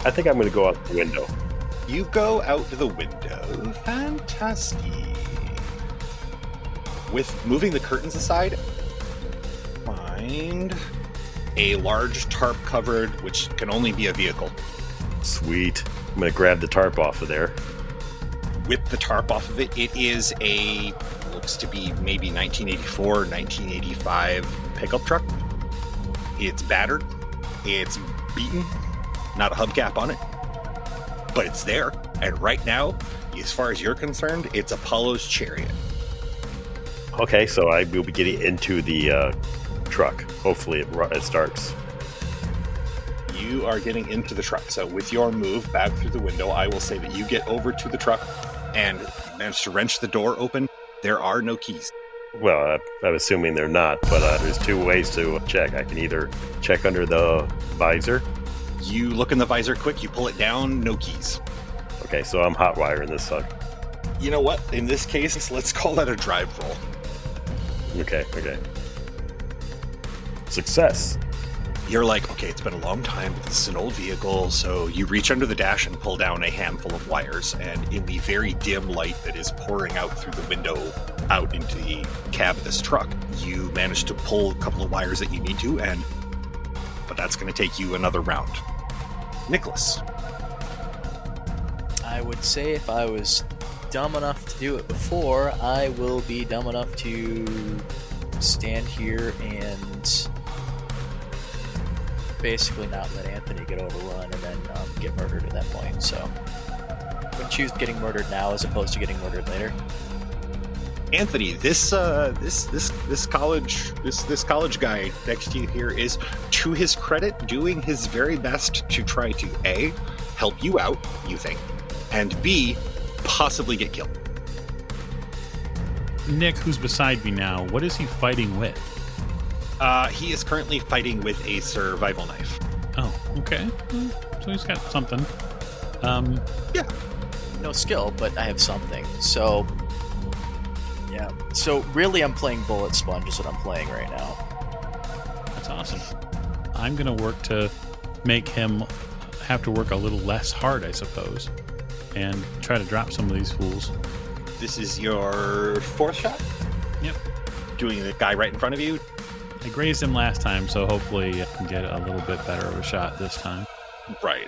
Speaker 4: I think I'm going to go out the window.
Speaker 2: You go out the window. Fantastic. With moving the curtains aside, find a large tarp covered, which can only be a vehicle.
Speaker 4: Sweet. I'm going to grab the tarp off of there.
Speaker 2: With the tarp off of it, it is looks to be maybe 1984, 1985 pickup truck. It's battered. It's beaten. Not a hubcap on it. But it's there. And right now, as far as you're concerned, it's Apollo's chariot.
Speaker 4: Okay, so I will be getting into the truck. Hopefully it starts.
Speaker 2: You are getting into the truck. So with your move back through the window, I will say that you get over to the truck and manage to wrench the door open. There are no keys.
Speaker 4: Well, I'm assuming they're not, but there's two ways to check. I can either check under the visor.
Speaker 2: You look in the visor quick, you pull it down, no keys.
Speaker 4: Okay, so I'm hot wiring this suck.
Speaker 2: You know what? In this case, let's call that a drive roll.
Speaker 4: Okay. Success.
Speaker 2: You're like, okay, it's been a long time, but this is an old vehicle, so you reach under the dash and pull down a handful of wires, and in the very dim light that is pouring out through the window out into the cab of this truck, you manage to pull a couple of wires that you need to, but that's going to take you another round. Nicholas.
Speaker 5: I would say if I was dumb enough to do it before, I will be dumb enough to stand here and basically not let Anthony get overrun and then get murdered at that point. So I would choose getting murdered now as opposed to getting murdered later.
Speaker 2: Anthony, this college guy next to you here is, to his credit, doing his very best to try to A, help you out, you think, and B, possibly get killed.
Speaker 1: Nick, who's beside me now, what is he fighting with?
Speaker 2: He is currently fighting with a survival knife.
Speaker 1: Oh, okay. So he's got something.
Speaker 2: Yeah.
Speaker 5: No skill, but I have something. So, yeah. So really I'm playing Bullet Sponge is what I'm playing right now.
Speaker 1: That's awesome. I'm going to work to make him have to work a little less hard, I suppose, and try to drop some of these fools.
Speaker 2: This is your fourth shot?
Speaker 1: Yep.
Speaker 2: Doing the guy right in front of you?
Speaker 1: I grazed him last time, so hopefully I can get a little bit better of a shot this time.
Speaker 2: Right.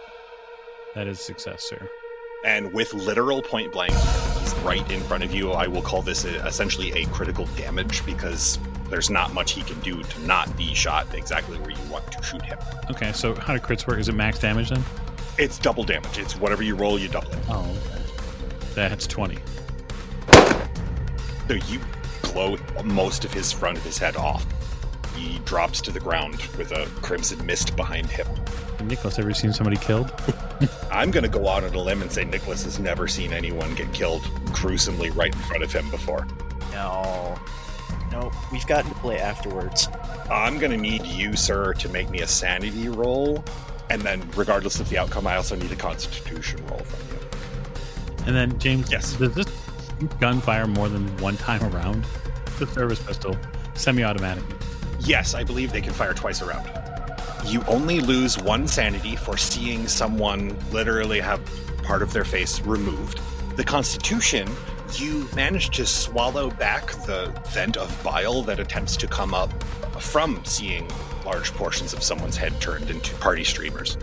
Speaker 1: That is success, sir.
Speaker 2: And with literal point blank, he's right in front of you. I will call this essentially a critical damage because there's not much he can do to not be shot exactly where you want to shoot him.
Speaker 1: Okay, so how do crits work? Is it max damage then?
Speaker 2: It's double damage. It's whatever you roll, you double it.
Speaker 1: Oh, okay. That's 20.
Speaker 2: So you blow most of his front of his head off. He drops to the ground with a crimson mist behind him.
Speaker 1: Nicholas, ever seen somebody killed?
Speaker 2: I'm going to go out on a limb and say Nicholas has never seen anyone get killed gruesomely right in front of him before.
Speaker 5: No, we've gotten to play afterwards.
Speaker 2: I'm going to need you, sir, to make me a sanity roll. And then, regardless of the outcome, I also need a constitution roll from you.
Speaker 1: And then, James,
Speaker 2: Yes.
Speaker 1: Does this gun fire more than one time around? The service pistol, semi-automatic.
Speaker 2: Yes, I believe they can fire twice around. You only lose one sanity for seeing someone literally have part of their face removed. The Constitution, you manage to swallow back the vent of bile that attempts to come up from seeing large portions of someone's head turned into party streamers.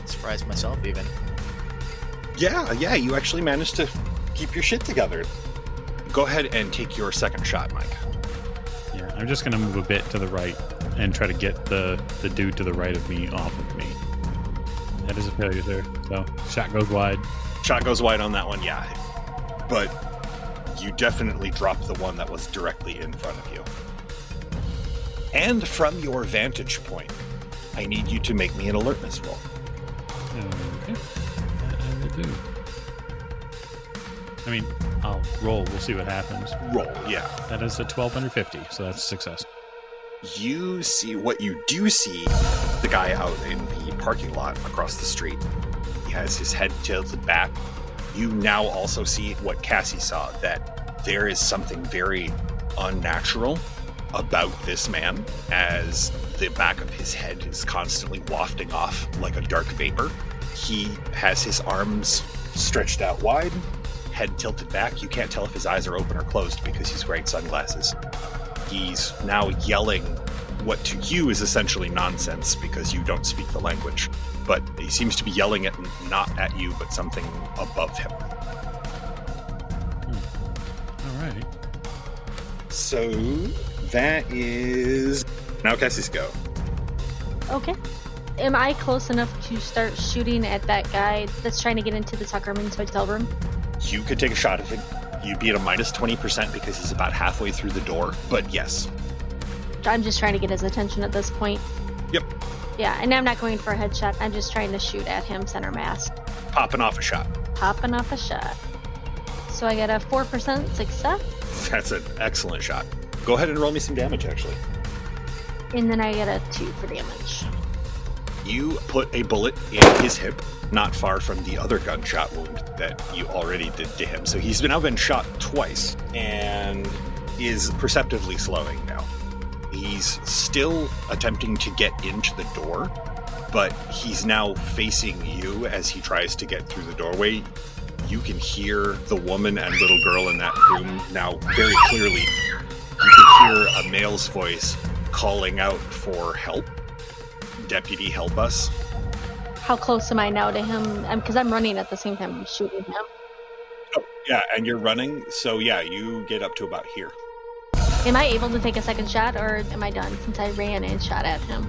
Speaker 5: Surprised myself, even.
Speaker 2: Yeah, you actually managed to keep your shit together. Go ahead and take your second shot, Mike.
Speaker 1: Yeah, I'm just going to move a bit to the right and try to get the dude to the right of me off of me. That is a failure there. So, shot goes wide.
Speaker 2: Shot goes wide on that one, yeah. But you definitely dropped the one that was directly in front of you. And from your vantage point, I need you to make me an alertness roll.
Speaker 1: Okay. That I will do. I mean, I'll roll. We'll see what happens.
Speaker 2: Roll, yeah.
Speaker 1: That is a 12 under 50, so that's a success.
Speaker 2: You see what you do see, the guy out in the parking lot across the street. He has his head tilted back. You now also see what Cassie saw, that there is something very unnatural about this man, as the back of his head is constantly wafting off like a dark vapor. He has his arms stretched out wide, head tilted back. You can't tell if his eyes are open or closed because he's wearing sunglasses. He's now yelling what to you is essentially nonsense because you don't speak the language. But he seems to be yelling it not at you, but something above him.
Speaker 1: All right.
Speaker 2: So that is now Cassie's go.
Speaker 3: Okay. Am I close enough to start shooting at that guy that's trying to get into the Tuckerman's hotel room?
Speaker 2: You could take a shot at him. You'd be at a minus 20% because he's about halfway through the door, but yes.
Speaker 3: I'm just trying to get his attention at this point.
Speaker 2: Yep.
Speaker 3: Yeah, and I'm not going for a headshot. I'm just trying to shoot at him center mass.
Speaker 2: Popping off a shot.
Speaker 3: Popping off a shot. So I got a 4% success.
Speaker 2: That's an excellent shot. Go ahead and roll me some damage, actually.
Speaker 3: And then I get a 2 for damage.
Speaker 2: You put a bullet in his hip, not far from the other gunshot wound that you already did to him. So he's now been shot twice and is perceptively slowing now. He's still attempting to get into the door, but he's now facing you as he tries to get through the doorway. You can hear the woman and little girl in that room now very clearly. You can hear a male's voice calling out for help. Deputy, help us.
Speaker 3: How close am I now to him? Because I'm running at the same time I'm shooting him.
Speaker 2: Oh, yeah, and you're running, so yeah, you get up to about here.
Speaker 3: Am I able to take a second shot, or am I done since I ran and shot at him?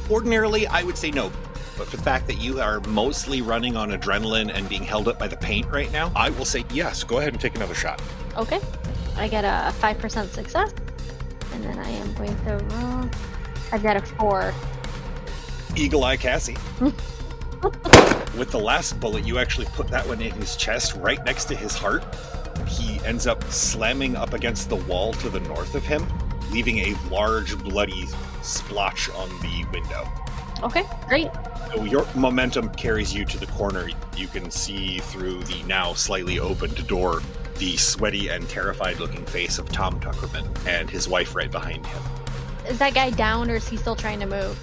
Speaker 2: Ordinarily, I would say no, but for the fact that you are mostly running on adrenaline and being held up by the paint right now, I will say yes, go ahead and take another shot.
Speaker 3: Okay. I get a 5% success, and then I am going to roll. I've got a 4.
Speaker 2: Eagle Eye Cassie. With the last bullet, you actually put that one in his chest right next to his heart. He ends up slamming up against the wall to the north of him, leaving a large bloody splotch on the window.
Speaker 3: Okay, great.
Speaker 2: So your momentum carries you to the corner. You can see through the now slightly opened door the sweaty and terrified looking face of Tom Tuckerman and his wife right behind him.
Speaker 3: Is that guy down, or is he still trying to move?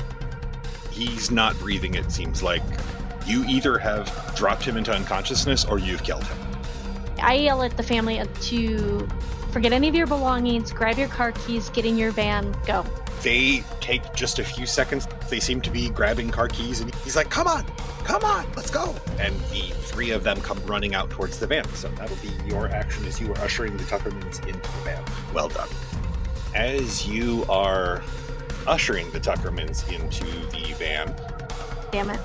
Speaker 2: He's not breathing, it seems like. You either have dropped him into unconsciousness or you've killed him.
Speaker 3: I yell at the family to forget any of your belongings, grab your car keys, get in your van, go.
Speaker 2: They take just a few seconds. They seem to be grabbing car keys, and he's like, come come on, let's go. And the three of them come running out towards the van. So that'll be your action as you are ushering the Tuckermans into the van. Well done. As you are ushering the Tuckermans into the van,
Speaker 3: Damn it.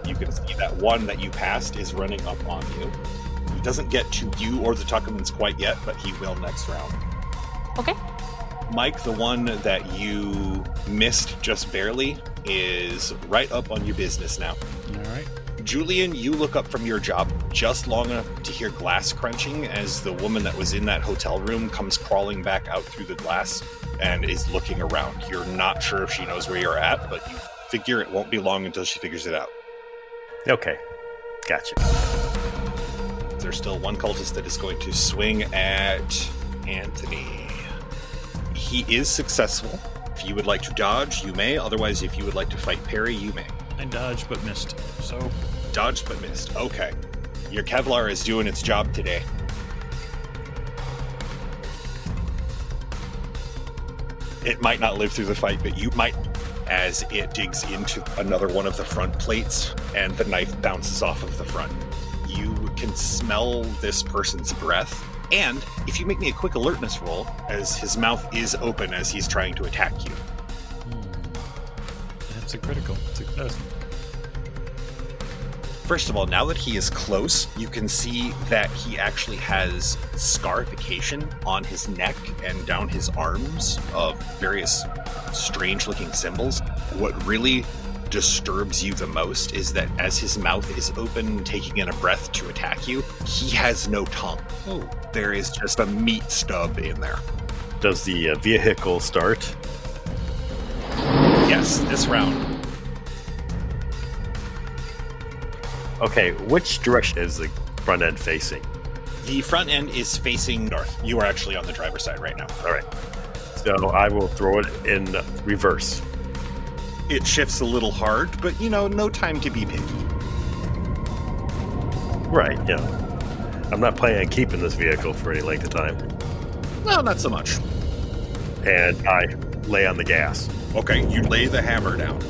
Speaker 2: you can see that one that you passed is running up on you. He doesn't get to you or the Tuckermans quite yet, but he will next round.
Speaker 3: Okay.
Speaker 2: Mike, the one that you missed just barely, is right up on your business now.
Speaker 1: All right.
Speaker 2: Julian, you look up from your job just long enough to hear glass crunching as the woman that was in that hotel room comes crawling back out through the glass and is looking around. You're not sure if she knows where you're at, but you figure it won't be long until she figures it out.
Speaker 4: Okay. Gotcha.
Speaker 2: There's still one cultist that is going to swing at Anthony. He is successful. If you would like to dodge, you may. Otherwise, if you would like to fight parry, you may.
Speaker 1: I dodged but missed. So
Speaker 2: Dodged but missed. Okay. Your Kevlar is doing its job today. It might not live through the fight, but you might, as it digs into another one of the front plates and the knife bounces off of the front. You can smell this person's breath. And if you make me a quick alertness roll, as his mouth is open as he's trying to attack you.
Speaker 1: that's a critical success.
Speaker 2: First of all, now that he is close, you can see that he actually has scarification on his neck and down his arms of various strange-looking symbols. What really disturbs you the most is that as his mouth is open, taking in a breath to attack you, he has no tongue.
Speaker 1: Oh.
Speaker 2: There is just a meat stub in there.
Speaker 4: Does the vehicle start?
Speaker 2: Yes, this round.
Speaker 4: Okay, which direction is the front end facing?
Speaker 2: The front end is facing north. You are actually on the driver's side right now.
Speaker 4: All right. So I will throw it in reverse.
Speaker 2: It shifts a little hard, but, no time to be picky.
Speaker 4: Right, yeah. I'm not planning on keeping this vehicle for any length of time.
Speaker 2: No, not so much.
Speaker 4: And I lay on the gas.
Speaker 2: Okay, you lay the hammer down.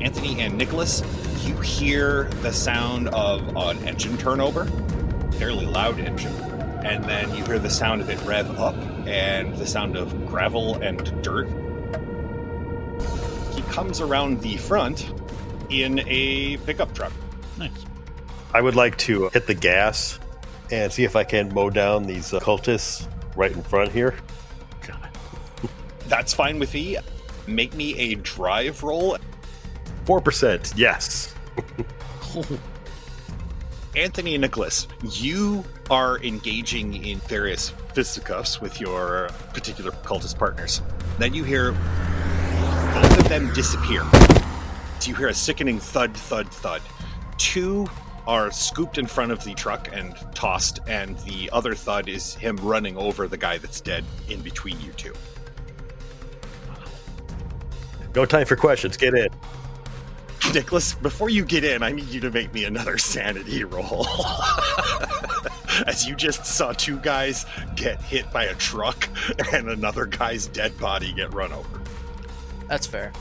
Speaker 2: Anthony and Nicholas, you hear the sound of an engine turnover, fairly loud engine, and then you hear the sound of it rev up and the sound of gravel and dirt. He comes around the front in a pickup truck.
Speaker 1: Nice.
Speaker 4: I would like to hit the gas and see if I can mow down these cultists right in front here.
Speaker 1: God.
Speaker 2: That's fine with me. Make me a drive roll.
Speaker 4: 4%, yes.
Speaker 2: Anthony and Nicholas, you are engaging in various fisticuffs with your particular cultist partners. Then you hear both of them disappear. So you hear a sickening thud, thud, thud. Two are scooped in front of the truck and tossed, and the other thud is him running over the guy that's dead in between you two.
Speaker 4: No time for questions, get in.
Speaker 2: Nicholas, before you get in, I need you to make me another sanity roll. As you just saw two guys get hit by a truck and another guy's dead body get run over.
Speaker 5: That's fair.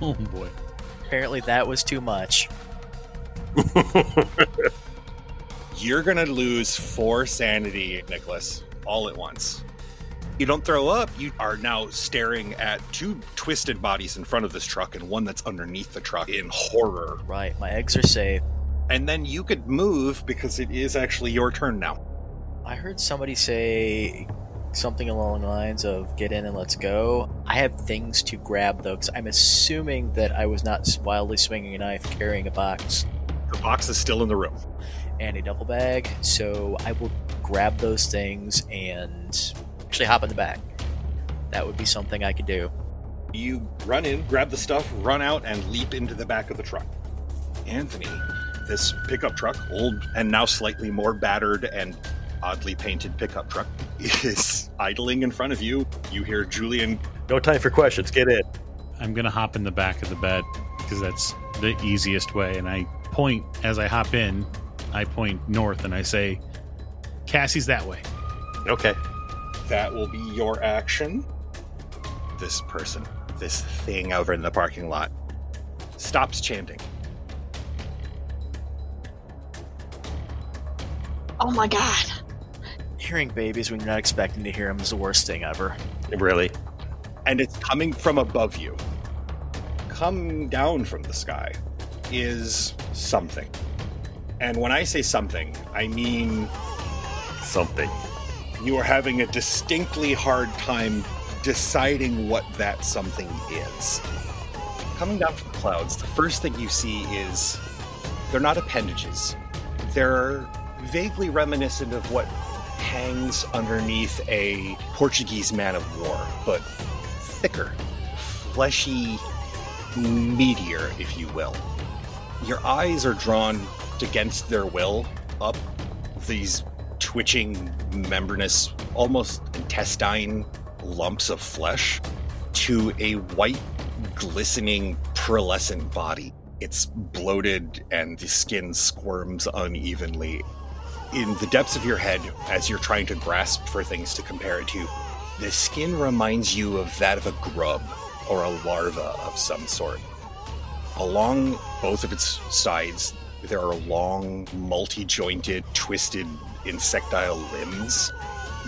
Speaker 1: Oh boy.
Speaker 5: Apparently that was too much.
Speaker 2: You're going to lose 4 sanity, Nicholas, all at once. You don't throw up. You are now staring at 2 twisted bodies in front of this truck and one that's underneath the truck in horror.
Speaker 5: Right, my eggs are safe.
Speaker 2: And then you could move because it is actually your turn now.
Speaker 5: I heard somebody say something along the lines of get in and let's go. I have things to grab though, because I'm assuming that I was not wildly swinging a knife carrying a box.
Speaker 2: The box is still in the room.
Speaker 5: And a duffel bag, so I will grab those things and actually hop in the back. That would be something I could do.
Speaker 2: You run in, grab the stuff, run out, and leap into the back of the truck. Anthony, this pickup truck, old and now slightly more battered and oddly painted pickup truck, is idling in front of you. You hear Julian.
Speaker 4: No time for questions, get in.
Speaker 1: I'm going to hop in the back of the bed because that's the easiest way. And I point, as I hop in, I point north and I say, Cassie's that way.
Speaker 4: Okay.
Speaker 2: That will be your action. This person, this thing over in the parking lot, stops chanting.
Speaker 3: Oh my god.
Speaker 5: Hearing babies when you're not expecting to hear them is the worst thing ever.
Speaker 4: Really?
Speaker 2: And it's coming from above you. Come down from the sky is something. And when I say something, I mean
Speaker 4: Something.
Speaker 2: you are having a distinctly hard time deciding what that something is. Coming down from the clouds, the first thing you see is they're not appendages. They're vaguely reminiscent of what hangs underneath a Portuguese man of war, but thicker, fleshy, meatier, if you will. Your eyes are drawn against their will up these twitching, membranous, almost intestine lumps of flesh to a white, glistening, pearlescent body. It's bloated and the skin squirms unevenly. In the depths of your head, as you're trying to grasp for things to compare it to, the skin reminds you of that of a grub or a larva of some sort. Along both of its sides, there are long, multi-jointed, twisted, insectile limbs.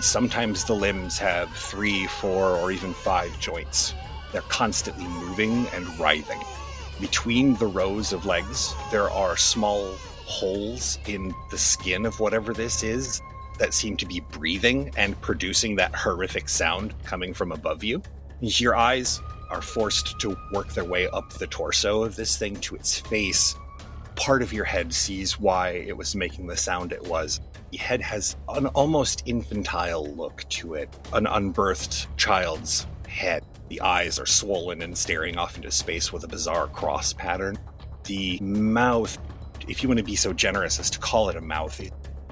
Speaker 2: Sometimes the limbs have 3, 4, or even 5 joints. They're constantly moving and writhing. Between the rows of legs, there are small holes in the skin of whatever this is that seem to be breathing and producing that horrific sound coming from above you. Your eyes are forced to work their way up the torso of this thing to its face. Part of your head sees why it was making the sound it was. The head has an almost infantile look to it, an unbirthed child's head. The eyes are swollen and staring off into space with a bizarre cross pattern. The mouth, if you want to be so generous as to call it a mouth,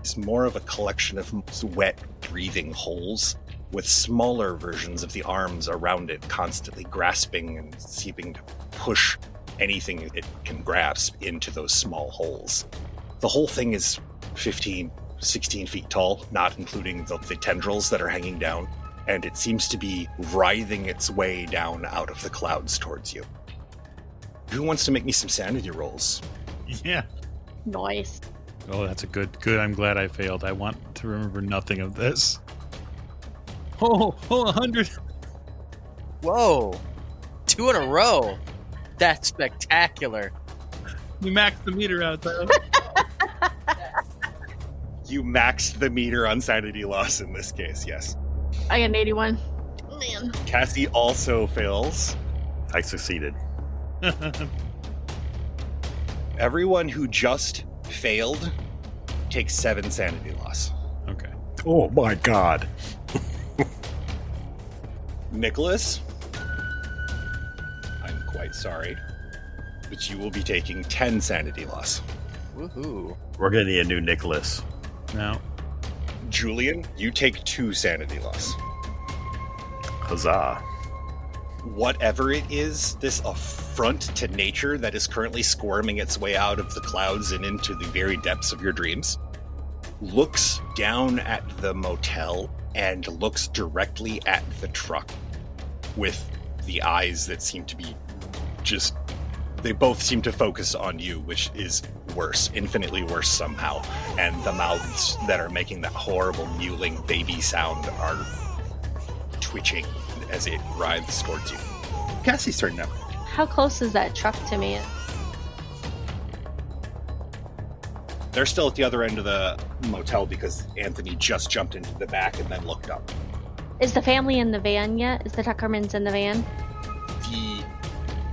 Speaker 2: is more of a collection of wet, breathing holes with smaller versions of the arms around it, constantly grasping and seeming to push anything it can grasp into those small holes. The whole thing is 15, 16 feet tall, not including the tendrils that are hanging down, and it seems to be writhing its way down out of the clouds towards you. Who wants to make me some sanity rolls?
Speaker 1: Yeah.
Speaker 3: Nice.
Speaker 1: Oh, that's a good. I'm glad I failed. I want to remember nothing of this. Oh, 100.
Speaker 5: Whoa. 2 in a row. That's spectacular.
Speaker 1: You maxed the meter out, though.
Speaker 2: You maxed the meter on sanity loss in this case, yes.
Speaker 3: I got an 81. Man.
Speaker 2: Cassie also fails.
Speaker 4: I succeeded.
Speaker 2: Everyone who just failed takes 7 sanity loss.
Speaker 1: Okay.
Speaker 4: Oh my god.
Speaker 2: Nicholas, I'm quite sorry, but you will be taking 10 sanity loss.
Speaker 5: Woohoo.
Speaker 4: We're gonna need a new Nicholas.
Speaker 1: No.
Speaker 2: Julian, you take 2 sanity loss.
Speaker 4: Huzzah.
Speaker 2: Whatever it is, this affront to nature that is currently squirming its way out of the clouds and into the very depths of your dreams, looks down at the motel and looks directly at the truck with the eyes that seem to be just... They both seem to focus on you, which is worse, infinitely worse somehow. And the mouths that are making that horrible mewling baby sound are twitching as it writhes towards you. Cassie's turn now.
Speaker 3: How close is that truck to me?
Speaker 2: They're still at the other end of the motel because Anthony just jumped into the back and then looked up.
Speaker 3: Is the family in the van yet? Is the Tuckermans in the van?
Speaker 2: The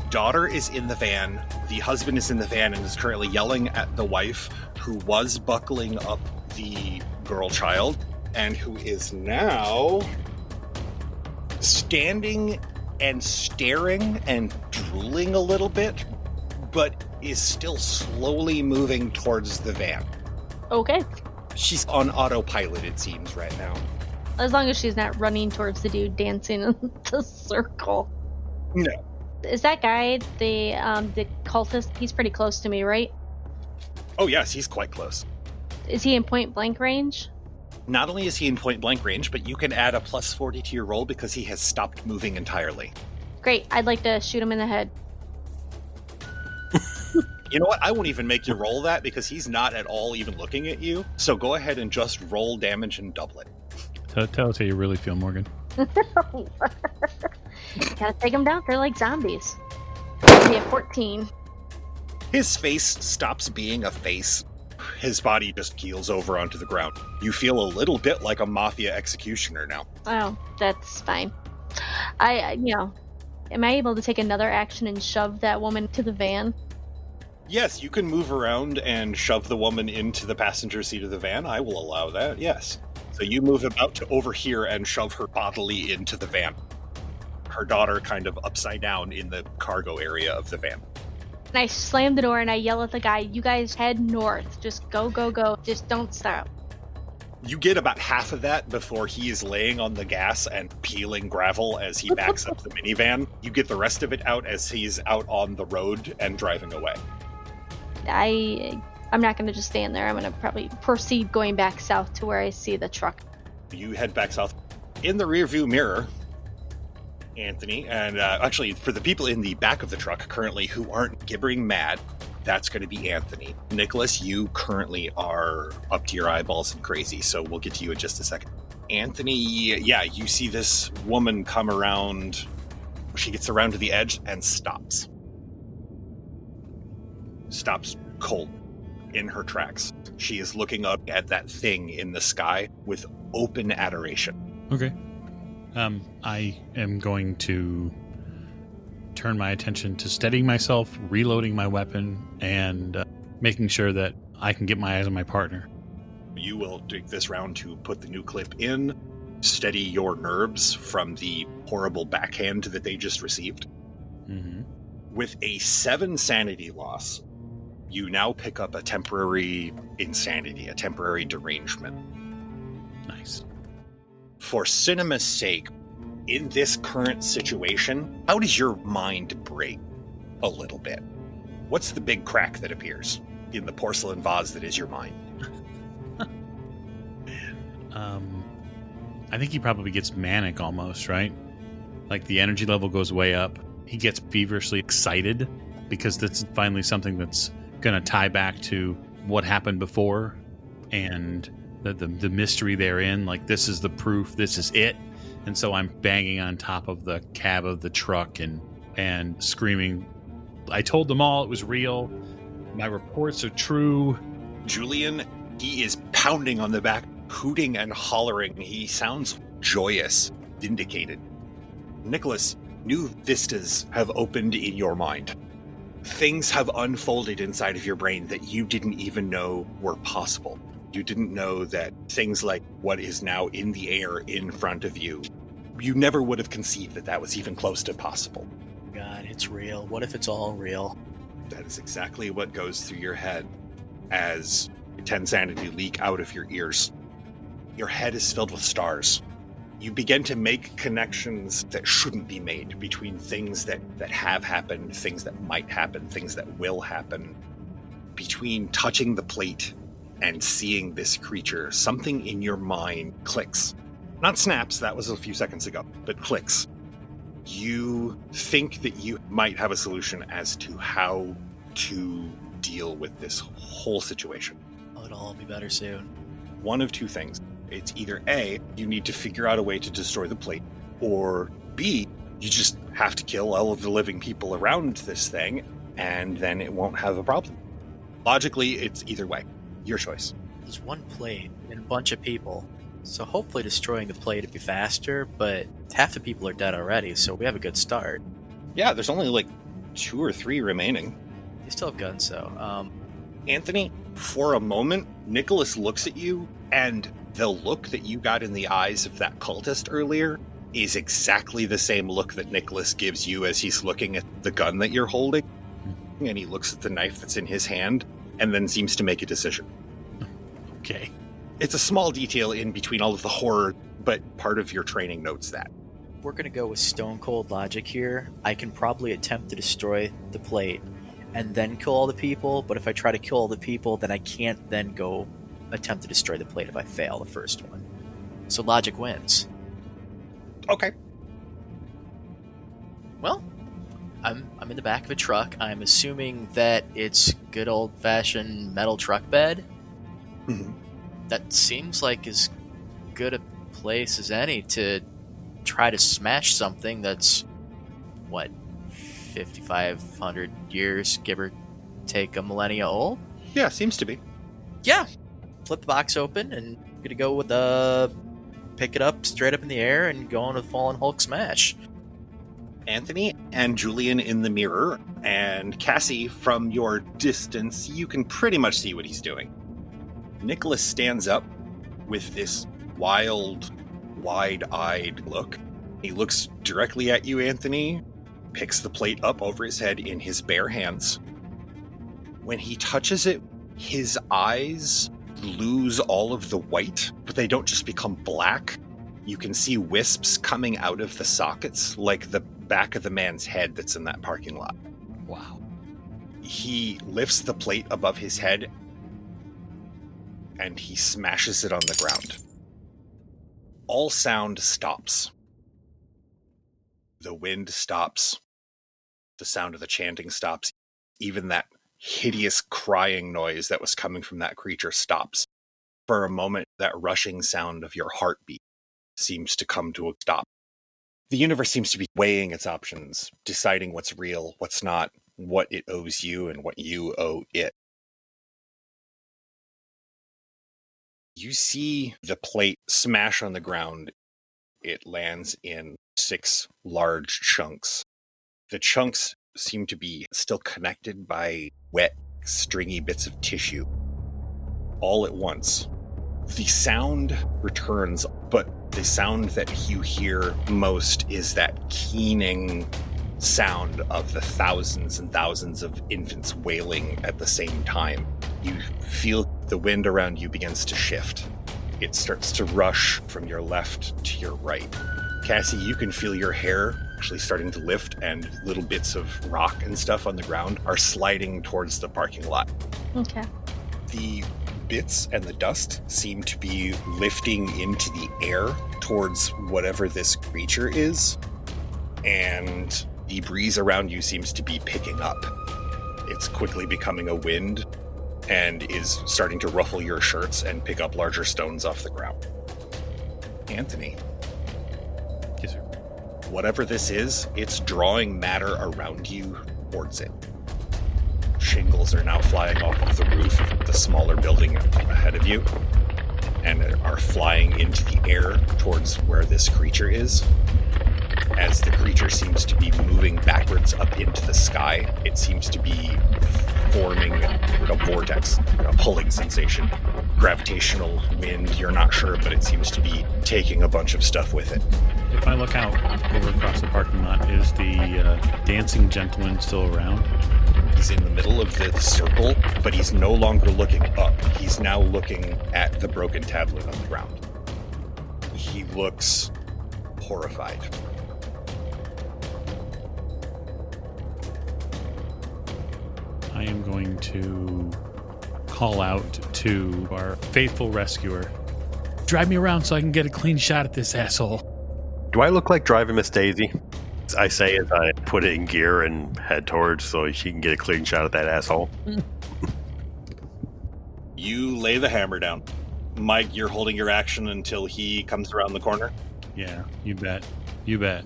Speaker 2: daughter is in the van, the husband is in the van and is currently yelling at the wife who was buckling up the girl child and who is now standing and staring and drooling a little bit, but is still slowly moving towards the van.
Speaker 3: Okay.
Speaker 2: She's on autopilot, it seems, right now.
Speaker 3: As long as she's not running towards the dude dancing in the circle.
Speaker 2: No.
Speaker 3: Is that guy the cultist? He's pretty close to me, right?
Speaker 2: Oh, yes, he's quite close.
Speaker 3: Is he in point blank range?
Speaker 2: Not only is he in point blank range, but you can add a plus 40 to your roll because he has stopped moving entirely.
Speaker 3: Great. I'd like to shoot him in the head.
Speaker 2: You know what? I won't even make you roll that because he's not at all even looking at you. So go ahead and just roll damage and double it.
Speaker 1: Tell us how you really feel, Morgan.
Speaker 3: Gotta take them down. They're like zombies. Be at 14.
Speaker 2: His face stops being a face. His body just keels over onto the ground. You feel a little bit like a mafia executioner now.
Speaker 3: Oh, that's fine. Am I able to take another action and shove that woman to the van?
Speaker 2: Yes, you can move around and shove the woman into the passenger seat of the van. I will allow that, yes. So you move about to over here and shove her bodily into the van. Her daughter kind of upside down in the cargo area of the van.
Speaker 3: And I slam the door and I yell at the guy, you guys head north. Just go, go, go. Just don't stop.
Speaker 2: You get about half of that before he is laying on the gas and peeling gravel as he backs up the minivan. You get the rest of it out as he's out on the road and driving away.
Speaker 3: I'm not going to just stand there. I'm going to probably proceed going back south to where I see the truck.
Speaker 2: You head back south. In the rearview mirror, Anthony, and actually for the people in the back of the truck currently who aren't gibbering mad, that's going to be Anthony. Nicholas, you currently are up to your eyeballs and crazy, so we'll get to you in just a second. Anthony, yeah, you see this woman come around. She gets around to the edge and stops. Stops cold in her tracks. She is looking up at that thing in the sky with open adoration.
Speaker 1: Okay. I am going to turn my attention to steadying myself, reloading my weapon, and making sure that I can get my eyes on my partner.
Speaker 2: You will take this round to put the new clip in, steady your nerves from the horrible backhand that they just received.
Speaker 1: Mm-hmm.
Speaker 2: With a 7 sanity loss, you now pick up a temporary insanity, a temporary derangement.
Speaker 1: Nice.
Speaker 2: For cinema's sake, in this current situation, how does your mind break a little bit? What's the big crack that appears in the porcelain vase that is your mind?
Speaker 1: I think he probably gets manic almost, right? Like the energy level goes way up. He gets feverishly excited because that's finally something that's going to tie back to what happened before and the mystery therein. Like, this is the proof, this is it. And so I'm banging on top of the cab of the truck and screaming, I told them all it was real. My reports are true.
Speaker 2: Julian, he is pounding on the back, hooting and hollering. He sounds joyous, vindicated. Nicholas, new vistas have opened in your mind. Things have unfolded inside of your brain that you didn't even know were possible. You didn't know that things like what is now in the air in front of you, you never would have conceived that that was even close to possible.
Speaker 5: God, it's real. What if it's all real?
Speaker 2: That is exactly what goes through your head as 10 sanity leak out of your ears. Your head is filled with stars. You begin to make connections that shouldn't be made between things that have happened, things that might happen, things that will happen. Between touching the plate and seeing this creature, something in your mind clicks. Not snaps, that was a few seconds ago, but clicks. You think that you might have a solution as to how to deal with this whole situation.
Speaker 5: Oh, it'll all be better soon.
Speaker 2: One of two things. It's either A, you need to figure out a way to destroy the plate, or B, you just have to kill all of the living people around this thing, and then it won't have a problem. Logically, it's either way. Your choice.
Speaker 5: There's one plate and a bunch of people, so hopefully destroying the plate would be faster, but half the people are dead already, so we have a good start.
Speaker 2: Yeah, there's only like 2 or 3 remaining.
Speaker 5: They still have guns, so,
Speaker 2: Anthony, for a moment, Nicholas looks at you, and the look that you got in the eyes of that cultist earlier is exactly the same look that Nicholas gives you as he's looking at the gun that you're holding. And he looks at the knife that's in his hand, and then seems to make a decision.
Speaker 1: Okay.
Speaker 2: It's a small detail in between all of the horror, but part of your training notes that.
Speaker 5: we're going to go with stone cold logic here. I can probably attempt to destroy the plate and then kill all the people, but if I try to kill all the people, then I can't then go attempt to destroy the plate if I fail the first one. So logic wins.
Speaker 2: Okay.
Speaker 5: Well, I'm in the back of a truck. I'm assuming that it's good old-fashioned metal truck bed.
Speaker 2: Mhm.
Speaker 5: That seems like as good a place as any to try to smash something that's, 5,500 years, give or take a millennia old?
Speaker 2: Yeah, seems to be.
Speaker 5: Yeah. Flip the box open and gonna go with pick it up straight up in the air and go on with Fallen Hulk smash.
Speaker 2: Anthony and Julian in the mirror, and Cassie from your distance, you can pretty much see what he's doing. Nicholas stands up with this wild, wide-eyed look. He looks directly at you, Anthony, picks the plate up over his head in his bare hands. When he touches it, his eyes lose all of the white, but they don't just become black. You can see wisps coming out of the sockets, like the back of the man's head that's in that parking lot.
Speaker 1: Wow.
Speaker 2: He lifts the plate above his head, and he smashes it on the ground. All sound stops. The wind stops. The sound of the chanting stops. Even that hideous crying noise that was coming from that creature stops. For a moment, that rushing sound of your heartbeat seems to come to a stop. The universe seems to be weighing its options, deciding what's real, what's not, what it owes you, and what you owe it. You see the plate smash on the ground. It lands in 6 large chunks. The chunks seem to be still connected by wet, stringy bits of tissue. All at once, the sound returns, but the sound that you hear most is that keening sound of the thousands and thousands of infants wailing at the same time. You feel the wind around you begins to shift. It starts to rush from your left to your right. Cassie, you can feel your hair actually starting to lift, and little bits of rock and stuff on the ground are sliding towards the parking lot.
Speaker 3: Okay.
Speaker 2: The bits and the dust seem to be lifting into the air towards whatever this creature is, and the breeze around you seems to be picking up. It's quickly becoming a wind and is starting to ruffle your shirts and pick up larger stones off the ground. Anthony.
Speaker 1: Yes, sir.
Speaker 2: Whatever this is, it's drawing matter around you towards it. Shingles are now flying off of the roof of the smaller building ahead of you and are flying into the air towards where this creature is. As the creature seems to be moving backwards up into the sky, it seems to be forming a vortex, a pulling sensation. Gravitational wind, you're not sure, but it seems to be taking a bunch of stuff with it.
Speaker 1: If I look out over across the parking lot, is the dancing gentleman still around?
Speaker 2: He's in the middle of the circle, but he's no longer looking up. He's now looking at the broken tablet on the ground. He looks horrified.
Speaker 1: I am going to call out to our faithful rescuer. Drive me around so I can get a clean shot at this asshole.
Speaker 4: Do I look like driving Miss Daisy? I say as I put it in gear and head towards so she can get a clean shot at that asshole.
Speaker 2: You lay the hammer down. Mike, you're holding your action until he comes around the corner.
Speaker 1: Yeah, you bet. You bet.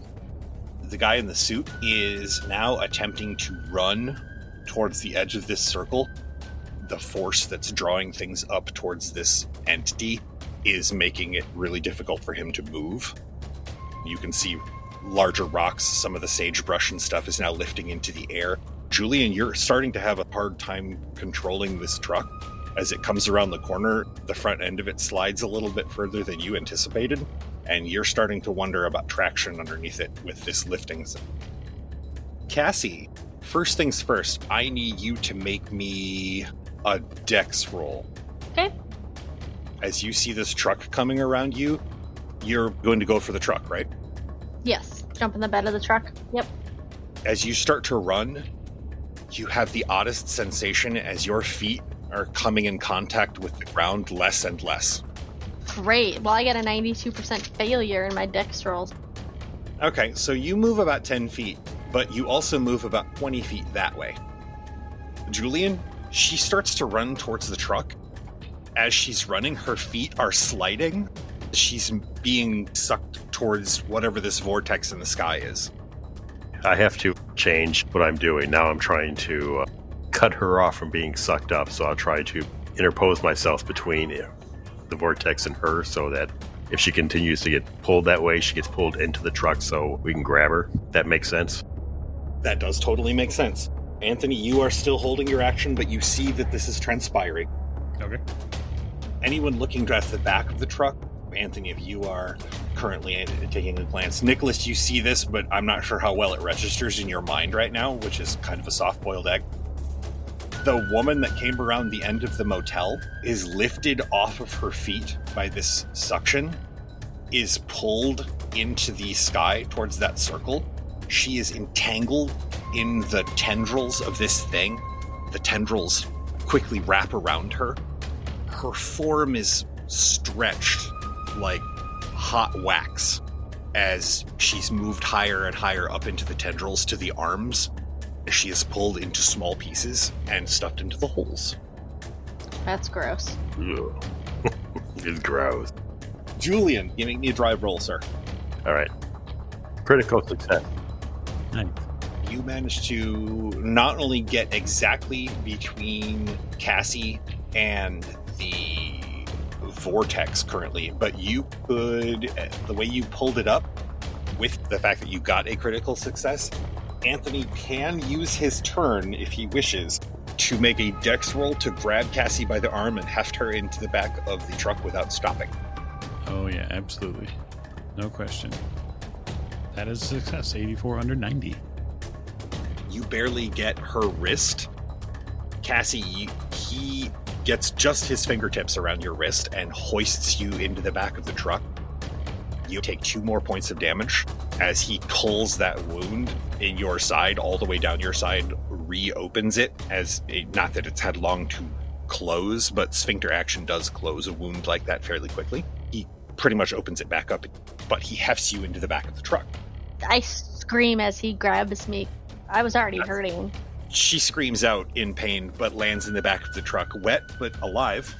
Speaker 2: The guy in the suit is now attempting to run towards the edge of this circle. The force that's drawing things up towards this entity is making it really difficult for him to move. You can see larger rocks, some of the sagebrush and stuff is now lifting into the air. Julian, you're starting to have a hard time controlling this truck. As it comes around the corner, the front end of it slides a little bit further than you anticipated, and you're starting to wonder about traction underneath it with this lifting. Cassie, first things first, I need you to make me a dex roll.
Speaker 3: Okay.
Speaker 2: As you see this truck coming around you, you're going to go for the truck, right?
Speaker 3: Yes. Jump in the bed of the truck. Yep.
Speaker 2: As you start to run, you have the oddest sensation as your feet are coming in contact with the ground less and less.
Speaker 3: Great. Well, I got a 92% failure in my dex rolls.
Speaker 2: Okay, so you move about 10 feet, but you also move about 20 feet that way. Julian, she starts to run towards the truck. As she's running, her feet are sliding. She's being sucked towards whatever this vortex in the sky is.
Speaker 4: I have to change what I'm doing. Now I'm trying to cut her off from being sucked up, so I'll try to interpose myself between the vortex and her so that if she continues to get pulled that way, she gets pulled into the truck so we can grab her. That makes sense?
Speaker 2: That does totally make sense. Anthony, you are still holding your action, but you see that this is transpiring.
Speaker 1: Okay.
Speaker 2: Anyone looking at the back of the truck, Anthony, if you are currently taking a glance. Nicholas, you see this, but I'm not sure how well it registers in your mind right now, which is kind of a soft-boiled egg. The woman that came around the end of the motel is lifted off of her feet by this suction, is pulled into the sky towards that circle. She is entangled in the tendrils of this thing. The tendrils quickly wrap around her. Her form is stretched like hot wax as she's moved higher and higher up into the tendrils to the arms. She is pulled into small pieces and stuffed into the holes.
Speaker 3: That's gross.
Speaker 4: Ugh. It's gross.
Speaker 2: Julian, you make me a drive roll, sir.
Speaker 4: All right. Critical success.
Speaker 1: Nice.
Speaker 2: You managed to not only get exactly between Cassie and the vortex currently, but you could, the way you pulled it up, with the fact that you got a critical success, Anthony can use his turn, if he wishes, to make a dex roll to grab Cassie by the arm and heft her into the back of the truck without stopping.
Speaker 1: Oh, yeah, absolutely. No question. That is a success. 84 under 90.
Speaker 2: You barely get her wrist. Cassie, he gets just his fingertips around your wrist and hoists you into the back of the truck. You take 2 more points of damage as he pulls that wound in your side all the way down your side, reopens it, not that it's had long to close, but sphincter action does close a wound like that fairly quickly. He pretty much opens it back up, but he hefts you into the back of the truck.
Speaker 3: I scream as he grabs me. I was already hurting.
Speaker 2: She screams out in pain, but lands in the back of the truck, wet but alive.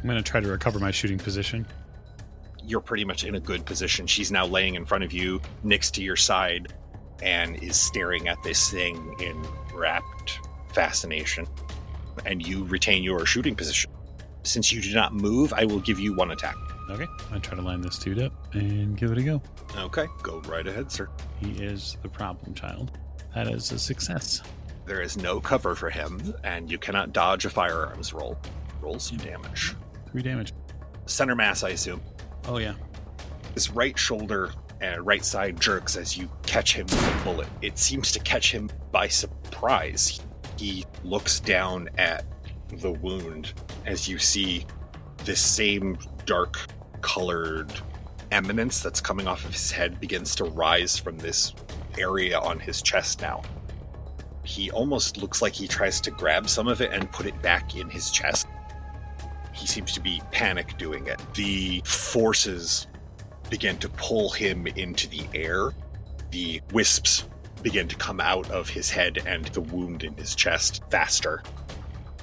Speaker 1: I'm going to try to recover my shooting position.
Speaker 2: You're pretty much in a good position. She's now laying in front of you, next to your side, and is staring at this thing in rapt fascination. And you retain your shooting position. Since you do not move, I will give you 1 attack.
Speaker 1: Okay. I try to line this dude up and give it a go.
Speaker 2: Okay, go right ahead, sir.
Speaker 1: He is the problem child. That is a success.
Speaker 2: There is no cover for him, and you cannot dodge a firearms roll. Roll some damage.
Speaker 1: 3 damage.
Speaker 2: Center mass, I assume.
Speaker 1: Oh, yeah.
Speaker 2: His right shoulder and right side jerks as you catch him with a bullet. It seems to catch him by surprise. He looks down at the wound as you see this same dark colored eminence that's coming off of his head begins to rise from this area on his chest now. He almost looks like he tries to grab some of it and put it back in his chest. He seems to be panic doing it. The forces begin to pull him into the air. The wisps begin to come out of his head and the wound in his chest faster.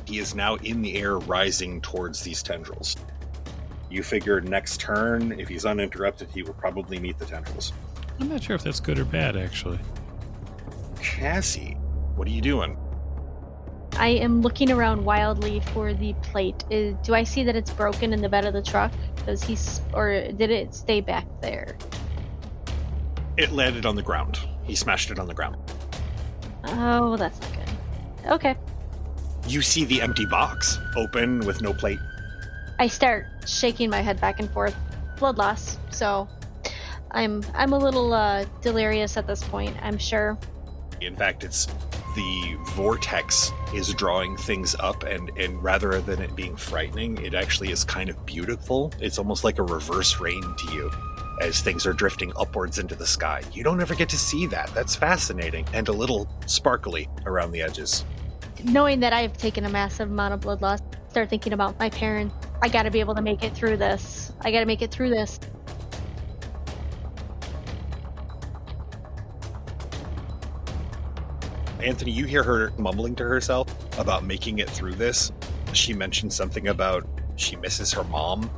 Speaker 2: He is now in the air, rising towards these tendrils. You figure next turn, if he's uninterrupted, he will probably meet the tendrils.
Speaker 1: I'm not sure if that's good or bad, actually.
Speaker 2: Cassie, what are you doing?
Speaker 3: I am looking around wildly for the plate. Do I see that it's broken in the bed of the truck? Or did it stay back there?
Speaker 2: It landed on the ground. He smashed it on the ground.
Speaker 3: Oh, that's not good. Okay.
Speaker 2: You see the empty box open with no plate.
Speaker 3: I start shaking my head back and forth. Blood loss. So I'm a little delirious at this point, I'm sure.
Speaker 2: In fact, it's the vortex is drawing things up, and rather than it being frightening, it actually is kind of beautiful. It's almost like a reverse rain to you as things are drifting upwards into the sky. You don't ever get to see that. That's fascinating and a little sparkly around the edges.
Speaker 3: Knowing that I've taken a massive amount of blood loss, start thinking about my parents. I gotta be able to make it through this.
Speaker 2: Anthony, you hear her mumbling to herself about making it through this. She mentioned something about she misses her mom.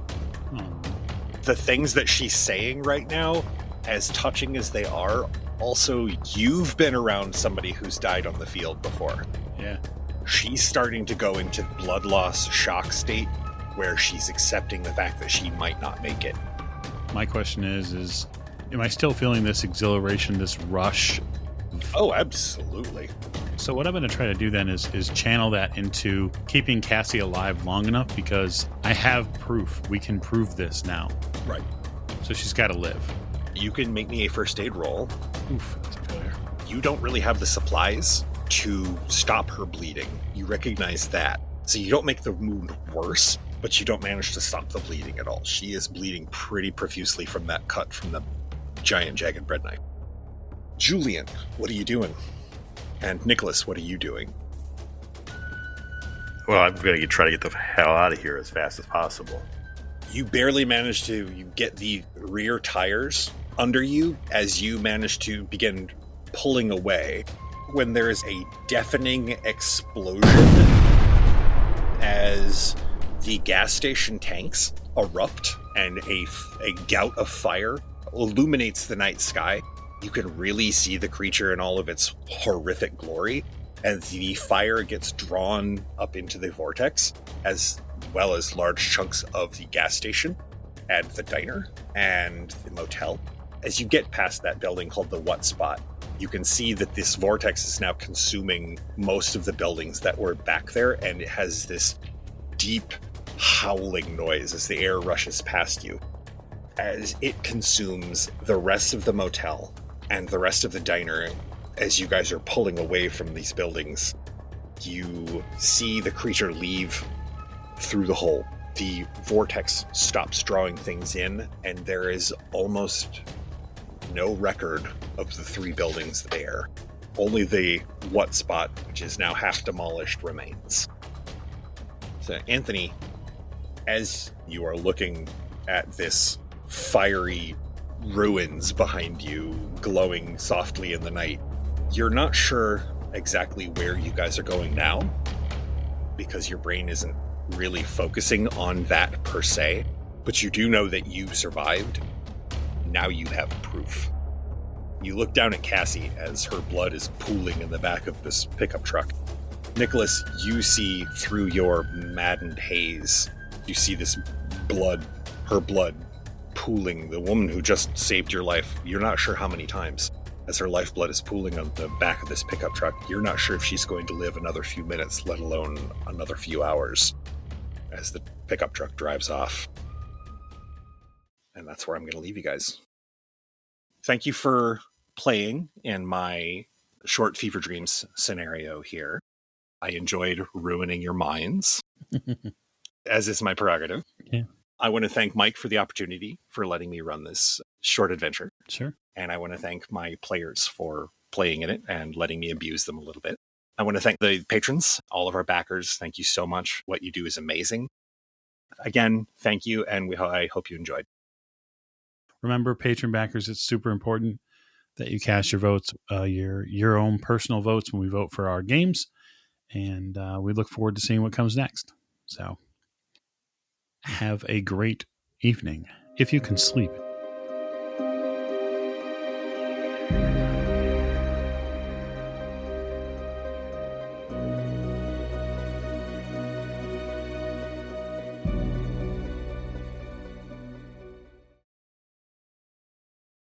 Speaker 2: The things that she's saying right now, as touching as they are, also, you've been around somebody who's died on the field before.
Speaker 1: Yeah.
Speaker 2: She's starting to go into blood loss shock state where she's accepting the fact that she might not make it.
Speaker 1: My question is am I still feeling this exhilaration, this rush?
Speaker 2: Oh, absolutely.
Speaker 1: So what I'm going to try to do then is channel that into keeping Cassie alive long enough, because I have proof. We can prove this now.
Speaker 2: Right.
Speaker 1: So she's got to live.
Speaker 2: You can make me a first aid roll.
Speaker 1: Oof, that's a failure.
Speaker 2: You don't really have the supplies to stop her bleeding. You recognize that. So you don't make the wound worse, but you don't manage to stop the bleeding at all. She is bleeding pretty profusely from that cut from the giant jagged bread knife. Julian, what are you doing? And Nicholas, what are you doing?
Speaker 4: Well, I'm going to try to get the hell out of here as fast as possible.
Speaker 2: You barely manage to get the rear tires under you as you manage to begin pulling away when there is a deafening explosion as the gas station tanks erupt and a gout of fire illuminates the night sky. You can really see the creature in all of its horrific glory, and the fire gets drawn up into the vortex, as well as large chunks of the gas station and the diner and the motel. As you get past that building called the What Spot, you can see that this vortex is now consuming most of the buildings that were back there, and it has this deep howling noise as the air rushes past you. As it consumes the rest of the motel and the rest of the diner, as you guys are pulling away from these buildings, you see the creature leave through the hole. The vortex stops drawing things in, and there is almost no record of the three buildings there. Only the What Spot, which is now half demolished, remains. So, Anthony, as you are looking at this fiery ruins behind you glowing softly in the night, you're not sure exactly where you guys are going now, because your brain isn't really focusing on that per se, but you do know that you survived. Now you have proof. You look down at Cassie as her blood is pooling in the back of this pickup truck. Nicholas, you see through your maddened haze, you see this blood, her blood, pooling. The woman who just saved your life, you're not sure how many times, as her lifeblood is pooling on the back of this pickup truck. You're not sure if she's going to live another few minutes, let alone another few hours, as the pickup truck drives off. And that's where I'm going to leave you guys. Thank you for playing in my short Fever Dreams scenario here. I enjoyed ruining your minds, as is my prerogative.
Speaker 1: Yeah.
Speaker 2: I want to thank Mike for the opportunity for letting me run this short adventure.
Speaker 1: Sure.
Speaker 2: And I want to thank my players for playing in it and letting me abuse them a little bit. I want to thank the patrons, all of our backers. Thank you so much. What you do is amazing. Again, thank you, and I hope you enjoyed.
Speaker 1: Remember, patron backers, it's super important that you cast your votes, your own personal votes when we vote for our games. And we look forward to seeing what comes next. So have a great evening, if you can sleep.